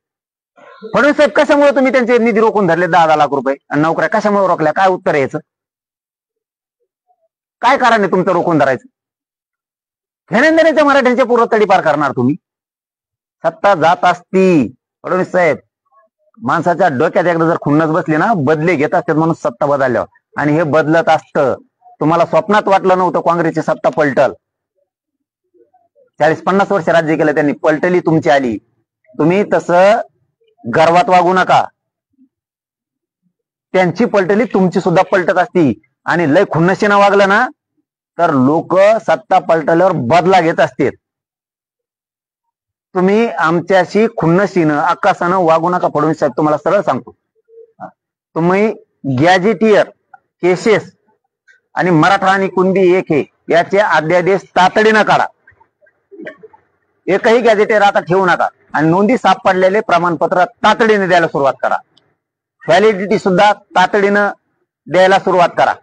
फडणवीस साहेब कशामुळे तुम्ही त्यांचे निधी रोखून धरले 10-10 लाख रुपये आणि नोकऱ्या कशामुळे रोखल्या? काय उत्तर आहे याचं? काय कारण आहे तुमचं रोखून धरायचं? घेण्या देण्याच्या मराठ्यांच्या पूर्व तडीपार करणार तुम्ही. सत्ता जात असती फडणवीस साहेब, माणसाच्या डोक्यात एकदा जर खुन्नस बसली ना, बदले घेत असतात म्हणून सत्ता बदलल्यावर, आणि हे बदलत असतं. तुम्हाला स्वप्नात वाटलं नव्हतं काँग्रेसची सत्ता पलटल. 40-50 वर्ष राज्य केलं त्यांनी, पलटली तुमची आली. तुम्ही तसं गर्वात वागू नका. त्यांची पलटली तुमची सुद्धा पलटत असती, आणि लय खुन्नशीनं वागलं ना तर लोक सत्ता पलटल्यावर बदला घेत असतील. तुम्ही आमच्याशी खुन्नशीनं अक्कासानं वागू नका फडणवीस साहेब, तुम्हाला सरळ सांगतो. तुम्ही गॅजेटियर केसेस आणि मराठा आणि कुणबी एक हे याचे अध्यादेश तातडीनं काढा. एकही गॅजेटियर आता ठेवू नका, आणि नोंदी सापडलेले प्रमाणपत्र तातडीने द्यायला सुरुवात करा. व्हॅलिडिटी सुद्धा तातडीनं द्यायला सुरुवात करा,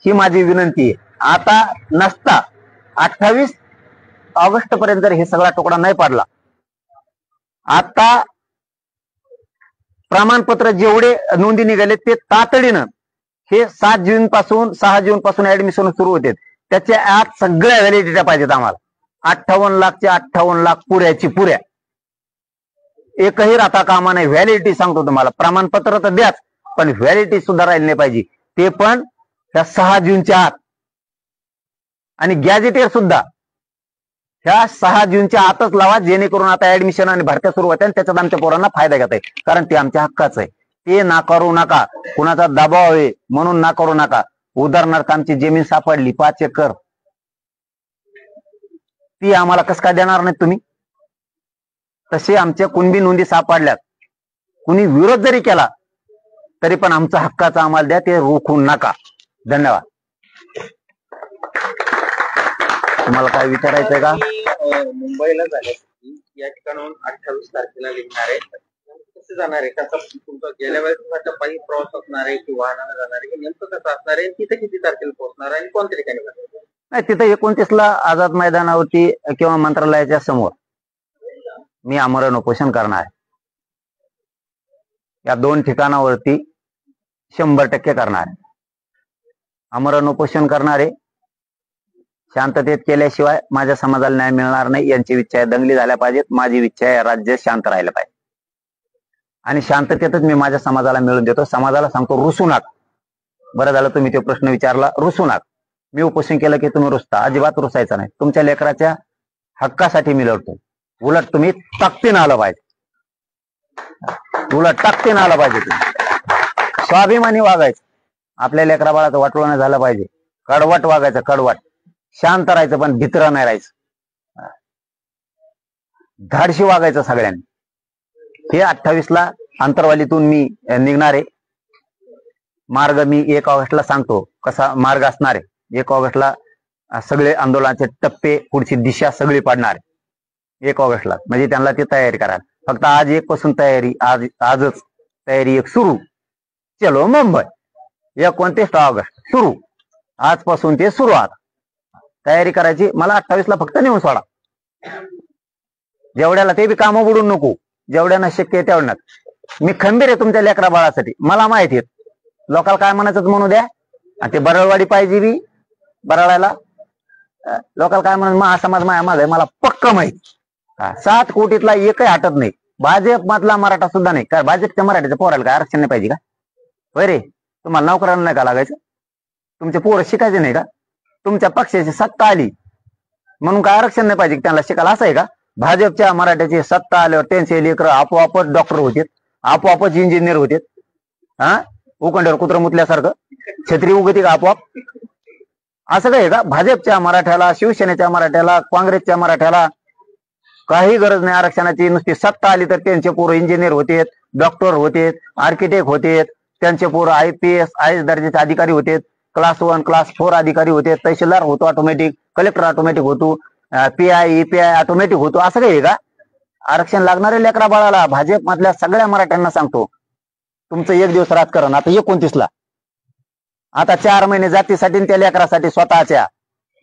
ही माझी विनंती आहे. आता नसता 28 ऑगस्ट पर्यंत जर हे सगळा तुकडा नाही पडला, आता प्रमाणपत्र जेवढे नोंदी निघाले ते तातडीनं, हे 6 जून पासून ऍडमिशन सुरू होते, त्याच्या आत सगळ्या व्हॅलिडिटी पाहिजेत आम्हाला. 58 लाखचे 58 लाख पुऱ्या. एकही राहता कामा नाही. व्हॅलिडिटी सांगतो तुम्हाला, प्रमाणपत्र तर द्याच, पण व्हॅलिडिटी सुद्धा राहिली नाही पाहिजे, ते पण त्या 6 जूनच्या आत. आणि गॅजेटियर सुद्धा ह्या 6 जूनच्या आतच लावा, जेणेकरून आता ऍडमिशन आणि भरत्या सुरू होत्या, त्याच्यात आमच्या पोरांना फायदा घेता येईल, कारण ते आमच्या हक्काचं आहे. ते नाकारू नका, कुणाचा दबाव आहे म्हणून नाकारू नका. उदाहरणार्थ आमची जमीन सापडली 5 एकर, ती आम्हाला कसं काय देणार नाही तुम्ही? तसे आमच्या कुणबी नोंदी सापडल्यात, कुणी विरोध जरी केला तरी पण आमचा हक्काचा आम्हाला द्या, ते रोखू नका. धन्यवाद. तुम्हाला काय विचारायचंय का? मुंबईला झाले या ठिकाणाहून 28 तारखेला निघणार आहे, कसं जाणार आहे? कसं तुमचा गेल्या वेळेस पायी प्रवास असणार आहे की वाहनाने जाणार आहे, नेमकं कसं असणार आहे? तिथे किती तारखेला पोहोचणार आहे आणि कोणत्या ठिकाणी जाणार? नाही, तिथे 29ला आझाद मैदानावरती किंवा मंत्रालयाच्या समोर मी आमरण उपोषण करणार आहे. या 2 ठिकाणावरती 100% करणार आहे. आमरण उपोषण करणारे शांततेत केल्याशिवाय माझ्या समाजाला न्याय मिळणार नाही. यांची इच्छा आहे दंगली झाल्या पाहिजेत, माझी इच्छा आहे राज्य शांत राहिलं पाहिजे, आणि शांततेतच मी माझ्या समाजाला मिळून देतो. समाजाला सांगतो रुसू नका. बरं झालं तुम्ही तो प्रश्न विचारला, रुसू नका. मी उपोषण केलं की तुम्ही रुसता, अजिबात रुसायचं नाही. तुमच्या लेकराच्या हक्कासाठी मी लढतो. उलट तुम्ही ताकदीनं आलं पाहिजे, उलट ताकदीनं आलं पाहिजे. तुम्ही स्वाभिमानी वागायचं, आपल्या लेकरा बाळाचं वाटोळं नाही झालं पाहिजे. कडवट वागायचं, कडवट. शांत राहायचं पण भित्र नाही राहायचं. धाडशी वागायचं सगळ्यांनी. हे 28ला आंतरवालीतून मी निघणार आहे. मार्ग मी 1 ऑगस्टला सांगतो कसा मार्ग असणार आहे. 1 ऑगस्टला सगळे आंदोलनाचे टप्पे, पुढची दिशा सगळी पाडणार आहे 1 ऑगस्टला. म्हणजे त्यांना ती तयारी करायला फक्त आज 1 पासून तयारी, आजच तयारी 1 सुरू. चलो मुंबई 29 ऑगस्ट सुरू. आजपासून ते सुरुवात तयारी करायची. मला 28ला फक्त नेऊन सोडा. जेवढ्याला ते बी कामं बुडून नको, जेवढ्यांना शक्य आहे तेवढ्यात. मी खंबीर आहे तुमच्या लेकरा बाळासाठी. मला माहिती आहे लोकांना काय म्हणायचं म्हणू द्या. आणि ते बरळवाडी पाहिजे बी बरळायला लोकांना काय म्हणून महासमाज माझा मला पक्क माहिती. 7 कोटीतला एकही हटत नाही. भाजप मधला मराठा सुद्धा नाही. काय भाजपच्या मराठ्याच्या पोराला काय आरक्षण नाही पाहिजे का? होय रे, तुम्हाला नोकरांना नाही का लागायचं? तुमचे पोरं शिकायचे नाही का? तुमच्या पक्षाची सत्ता आली म्हणून काय आरक्षण नाही पाहिजे त्यांना शिकायला, असं आहे का? भाजपच्या मराठ्याची सत्ता आल्यावर त्यांचे लेकरं आपोआपच डॉक्टर होते, आपोआपच इंजिनियर होते. हा, उकंड्यावर कुत्र मुतल्यासारखं छत्री उगती का आपोआप? असं काय का? भाजपच्या मराठ्याला, शिवसेनेच्या मराठ्याला, काँग्रेसच्या मराठ्याला काही गरज नाही आरक्षणाची. नुसती सत्ता आली तर त्यांचे पोरं इंजिनियर होते, डॉक्टर होते, आर्किटेक्ट होते, त्यांचे पोरं IPS IAS दर्जाचे अधिकारी होते, क्लास 1 क्लास 4 अधिकारी होते, तहसीलदार होतो ऑटोमॅटिक, कलेक्टर ऑटोमॅटिक होतो, PI EPI ऑटोमॅटिक होतो. असं काही का? आरक्षण लागणारे लेकरा बाळाला भाजप मधल्या सगळ्या मराठ्यांना सांगतो, तुमचं 1 दिवस राजकारण आता 29ला. आता 4 महिने जातीसाठी त्या लेकरासाठी स्वतःच्या.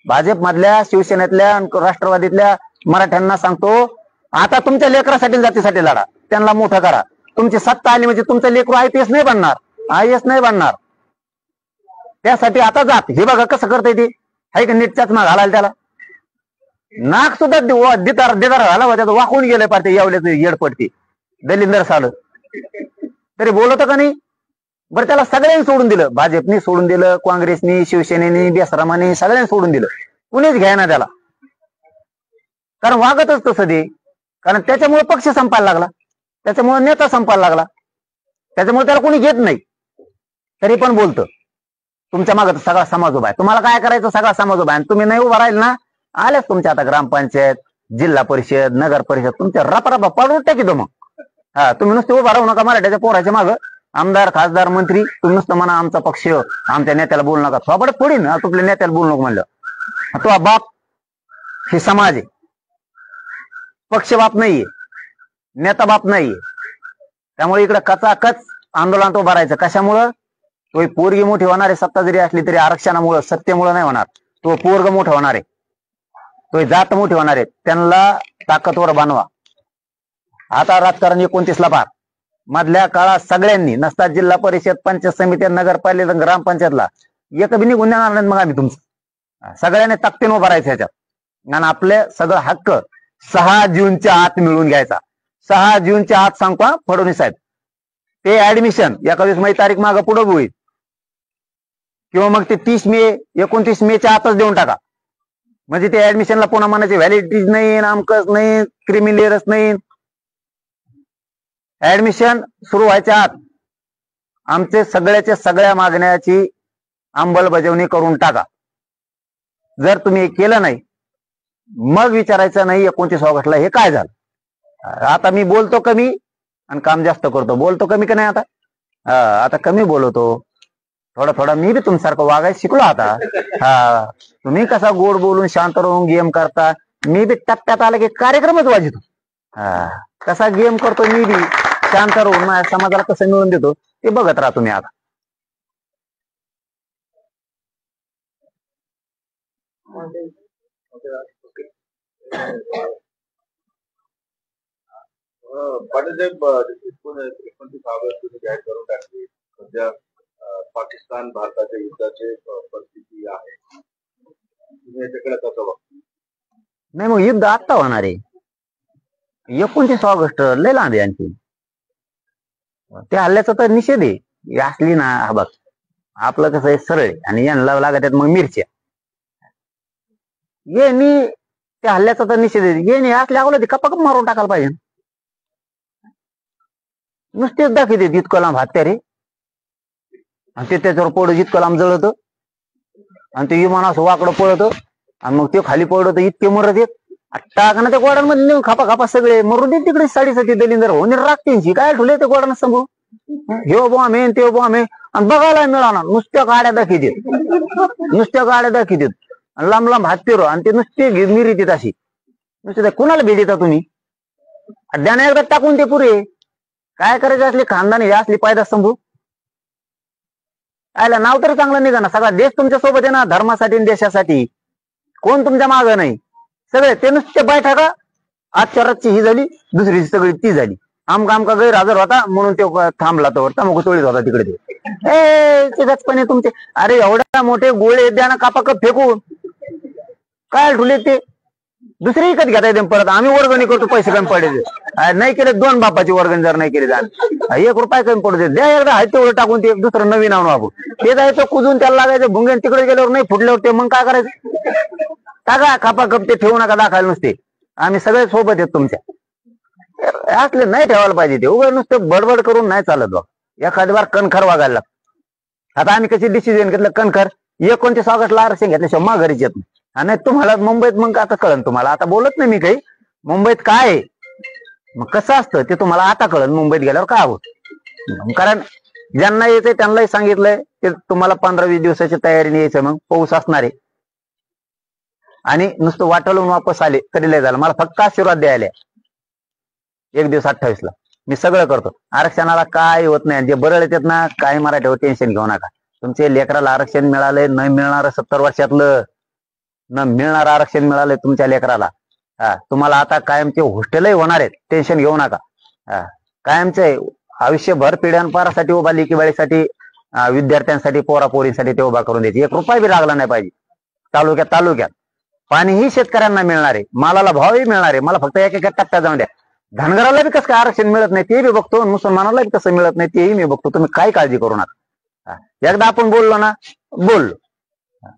भाजप मधल्या, शिवसेनेतल्या, राष्ट्रवादीतल्या मराठ्यांना सांगतो, आता तुमच्या लेकरासाठी जातीसाठी लढा, त्यांना मोठं करा. तुमची सत्ता आली म्हणजे तुमचं लेकरू IPS नाही बनणार, IAS नाही बनणार. त्यासाठी आता जात. हे बघा कसं करता येते, हाय का? नीट चकमा घालायला त्याला. नाक सुद्धा देदार झाला होता, वाकून गेलं पाहिजे एवढ्याच येड पडते दलिंदर साल तरी बोलत का नाही? बरं, त्याला सगळ्यांनी सोडून दिलं. भाजपनी सोडून दिलं, काँग्रेसनी, शिवसेनेनी, बेसरामानी सगळ्यांनी सोडून दिलं. कुणीच घ्यायना त्याला, कारण वागतच तसं ते. कारण त्याच्यामुळे पक्ष संपायला लागला, त्याच्यामुळे नेता संपायला लागला, त्याच्यामुळे त्याला कोणी घेत नाही. तरी पण बोलतं तुमच्या मागं सगळा समाज उभा आहे, तुम्हाला काय करायचं सगळा समाज उभा आहे. आणि तुम्ही नाही उभा राहील ना, आल्याच तुमच्या आता ग्रामपंचायत, जिल्हा परिषद, नगर परिषद तुमच्या रपरापा पाडून टाकीतो मग. हा, तुम्ही नुसते उभा राहू नका मराठ्याच्या पोराच्या मागं. आमदार, खासदार, मंत्री तुम्ही नुसतं म्हणा आमचा पक्ष, आमच्या नेत्याला बोलू नका. थोबडे फोडी ना, तुपल्या नेत्याला बोलू नको म्हणलं. तो बाप हे समाज आहे, पक्ष बाप नाहीये, नेता बाप नाहीये. त्यामुळे इकडे कचाकच आंदोलनात उभा राहायचं. कशामुळं? तो पोरगी मोठी होणार आहे, सत्ता जरी असली तरी आरक्षणामुळं, सत्तेमुळं नाही होणार. तो पोरग मोठं होणार आहे, तो जात मोठी होणार आहे. त्यांना ताकदवर बनवा. आता राजकारण 29ला पार. मधल्या काळात सगळ्यांनी नसतात जिल्हा परिषद, पंचायत समिती, नगरपालिका, ग्रामपंचायतला एक बी निघून देणार नाही. मग आम्ही तुमचं सगळ्यांनी ताकदीनं उभा राहायचं ह्याच्यात. आणि आपले सगळं हक्क 6 जूनच्या आत मिळवून घ्यायचा. 6 जूनच्या आत सांगतो फडणवीस साहेब. ते ऍडमिशन 21 मे तारीख मागं पुढे होईल, किंवा मग ते 30 मे 29 मेच्या आतच देऊन टाका. म्हणजे ते ऍडमिशनला पुन्हा म्हणायचे व्हॅलिडिटी नाही, नामकच नाही, क्रिमिलेअरच नाही. ऍडमिशन सुरू व्हायच्या आत आमचे सगळ्याच्या सगळ्या मागण्याची अंमलबजावणी करून टाका. जर तुम्ही केलं नाही मग विचारायचं नाही 29 ऑगस्टला हे काय झालं. आता मी बोलतो कमी आणि काम जास्त करतो. बोलतो कमी का नाही आता कमी बोलवतो. थोडा मी बी तुमच्यासारखं वागायला शिकलो आता. हा, तुम्ही कसा गोड बोलून शांत राहून गेम करता, मी बी टप्प्यात आला की कार्यक्रमच वाजतो. हा, कसा गेम करतो मी बी शांत राहून, माझ्या समाजाला कसं मिळून देतो ते बघत राहा तुम्ही. आता बाळासाहेब 29 ऑगस्ट तुम्ही जाहीर करून टाकली. सध्या पाकिस्तान भारताच्या युद्धाची परिस्थिती आहे, तुम्ही याच्याकडे कसं बघता? नाही, मग युद्ध आत्ता होणार आहे. 29 ऑगस्ट लय लांब आहे आणखी. त्या हल्ल्याचा तर निषेध आहे. असली ना, हा बघ आपलं कसं आहे सरळ आहे, आणि यांना लागत मग मिरच्या. येणी त्या हल्ल्याचा तर निषेध आहे. येणी असल्या अगोदर ते कपाकप मारून टाकायला पाहिजे. नुसतेच दाखवते जितकं लांब हत्यारे, आणि ते त्याच्यावर पडत जितकं लांब जळत, आणि ते विमान असं वाकडं पळत, आणि मग ते खाली पडत इतके मरत येत. टाकणं त्या गोडांमध्ये नेऊन खापा सगळे मरून देत तिकडे. 7.5 दलिंदर होणे राखतींची काय ठेवले त्या गोडांना संभू. हे बॉम्ब ते बॉम्ब आणि बघायला मिळणार नुसत्या गाड्या दाखवतात, नुसत्या गाड्या दाखवतात आणि लांब लांब हात फिरो आणि ते नुसते मिरीत अशी नुसते. कुणाला भेट तुम्ही द्याने एकदा टाकून ते पुरे काय करायचे असले खानदानी असली पायदा संभू आयला नाव तरी चांगलं निघा ना. सगळा देश तुमच्या सोबत आहे ना, धर्मासाठी आणि देशासाठी. कोण तुमच्या मागं नाही, सगळे ते नुसते बैठका. आजच्या रातची ही झाली, दुसरी सगळी ती झाली. आमका गैरहजर होता म्हणून तो थांबला, तो तमक तोडीत होता तिकडे. ते गचपणे तुमचे. अरे एवढ्या मोठे गोळे द्या ना कापा कप फेकून काय ठुले ते दुसरी विकत घेता येते परत. आम्ही वर्गणी करतो पैसे कमी पडले नाही केले, 2 बापाची वर्गणी जर नाही केली जाण 1 रुपया कमी पडू दे. द्या एकदा आहे तेवढं टाकून ते दुसरं नवीन आणून आपण ते जायचं कुजून त्याला लागायचं भुंगेन तिकडे गेल्यावर नाही फुटल्यावर ते मग काय करायचं. टाका खापा कप ते ठेवू नका दाखायला नुसते. आम्ही सगळे सोबत आहेत तुमच्या. असले नाही ठेवायला पाहिजे ते उघड नुसतं बडबड करून नाही चालत बघ. एखादी बार कणखर वागायला लागतं. आता आम्ही कशी डिसिजन घेतलं कणखर 29 ऑगस्टला आरक्षण घेतल्याशिवाय माघारीच येत नाही. नाही तुम्हाला मुंबईत मग आता कळन तुम्हाला. आता बोलत नाही मी काही मुंबईत काय आहे मग कसं असतं ते तुम्हाला आता कळन मुंबईत गेल्यावर काय होत. कारण ज्यांना यायचंय त्यांनाही सांगितलंय ते तुम्हाला 15-20 दिवसाची तयारीने यायचं. मग पाऊस असणार आहे आणि नुसतं वाटवून वापस आले तरी लय झालं. मला फक्त आशीर्वाद द्यायला 1 दिवस 28ला मी सगळं करतो. आरक्षणाला काय होत नाही. जे बरळ येतात ना काय मराठीवर टेन्शन घेऊ नका. तुमचे लेकराला आरक्षण मिळालंय, न मिळणार 70 वर्षातलं न मिळणार आरक्षण मिळालंय तुमच्या लेकराला. तुम्हाला आता कायमचे हॉस्टेलही होणार आहेत, टेन्शन घेऊ नका. कायमचे आयुष्यभर पिढ्यानपारासाठी उभा लेकी बाळीसाठी विद्यार्थ्यांसाठी पोरापोरींसाठी ते उभा करून द्यायचे. 1 रुपया बी लागला नाही पाहिजे. तालुक्यात पाणीही शेतकऱ्यांना मिळणार आहे, मालाला भावही मिळणार आहे. मला फक्त एक टप्प्यात जाऊन द्या. धनगराला बी कसं काय आरक्षण मिळत नाही ते बी बघतो, मुसलमानाला बी कसं मिळत नाही तेही मी बघतो. तुम्ही काय काळजी करू नका. एकदा आपण बोललो ना बोललो.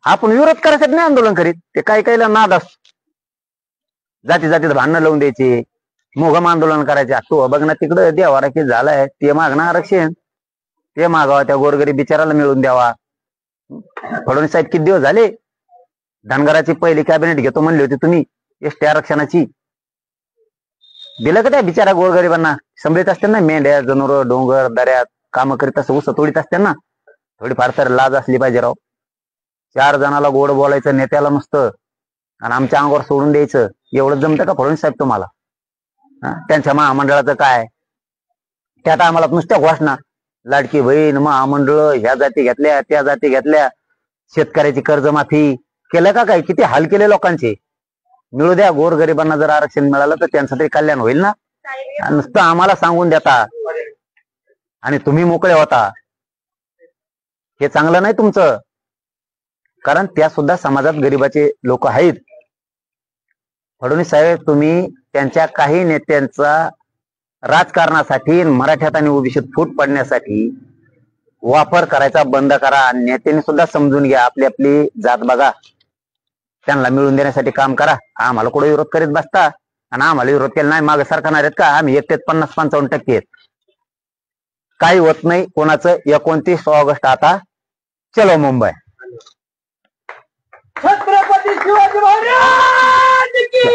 आपण विरोध करायसाठी नाही आंदोलन करीत. ते काही काहीला नाद असतो. जातीत भांडणं लावून द्यायचे, मोघम आंदोलन करायचे. तू बघ ना तिकडं देवारा की झालाय ते मागणं आरक्षण ते मागावा, त्या गोरगरीब बिचाराला मिळून द्यावा. फडणवीस साहेब किती दिवस झाले धनगराची पहिली कॅबिनेट घेतो म्हणली होती तुम्ही एसटी आरक्षणाची. दिलं का त्या बिचारा गोरगरिबांना. संभळीत असते ना मेंढ्या जनावर डोंगर दऱ्यात कामं करीत असं ऊस तोडीत असते ना. थोडीफार तर लाज असली पाहिजे राव. 4 जणाला गोड बोलायचं नेत्याला नुसतं आणि आमच्या अंगावर सोडून द्यायचं. एवढं जमतं का फडणवीस साहेब तुम्हाला. त्यांच्या महामंडळाचं काय त्यात आम्हाला नुसत्या घोषणा. लाडकी बहीण महामंडळ ह्या जाती घेतल्या त्या जाती घेतल्या. शेतकऱ्याची कर्जमाफी केलं का काय. किती हाल केले लोकांचे. मिळू द्या गोरगरिबांना जर आरक्षण मिळालं तर त्यांचं तरी कल्याण होईल ना. नुसतं आम्हाला सांगून देता आणि तुम्ही मोकळे होता हे चांगलं नाही तुमचं. कारण त्या सुद्धा समाजात गरिबाचे लोक आहेत. फडणवीस साहेब तुम्ही त्यांच्या काही नेत्यांचा राजकारणासाठी मराठ्यात आणि ओबीसीत फूट पडण्यासाठी वापर करायचा बंद करा. नेत्यांनी सुद्धा समजून घ्या. आपली आपली जात बघा, त्यांना मिळून देण्यासाठी काम करा. आम्हाला कुठे विरोध करीत बसता आणि आम्हाला विरोध केला नाही मागे सरकारणार आहेत का. आम्ही एकटेच 50-55% आहेत. काही होत नाही कोणाचं. 29 ऑगस्ट आता चलो मुंबई. छत्रपती शिवाजी महाराज.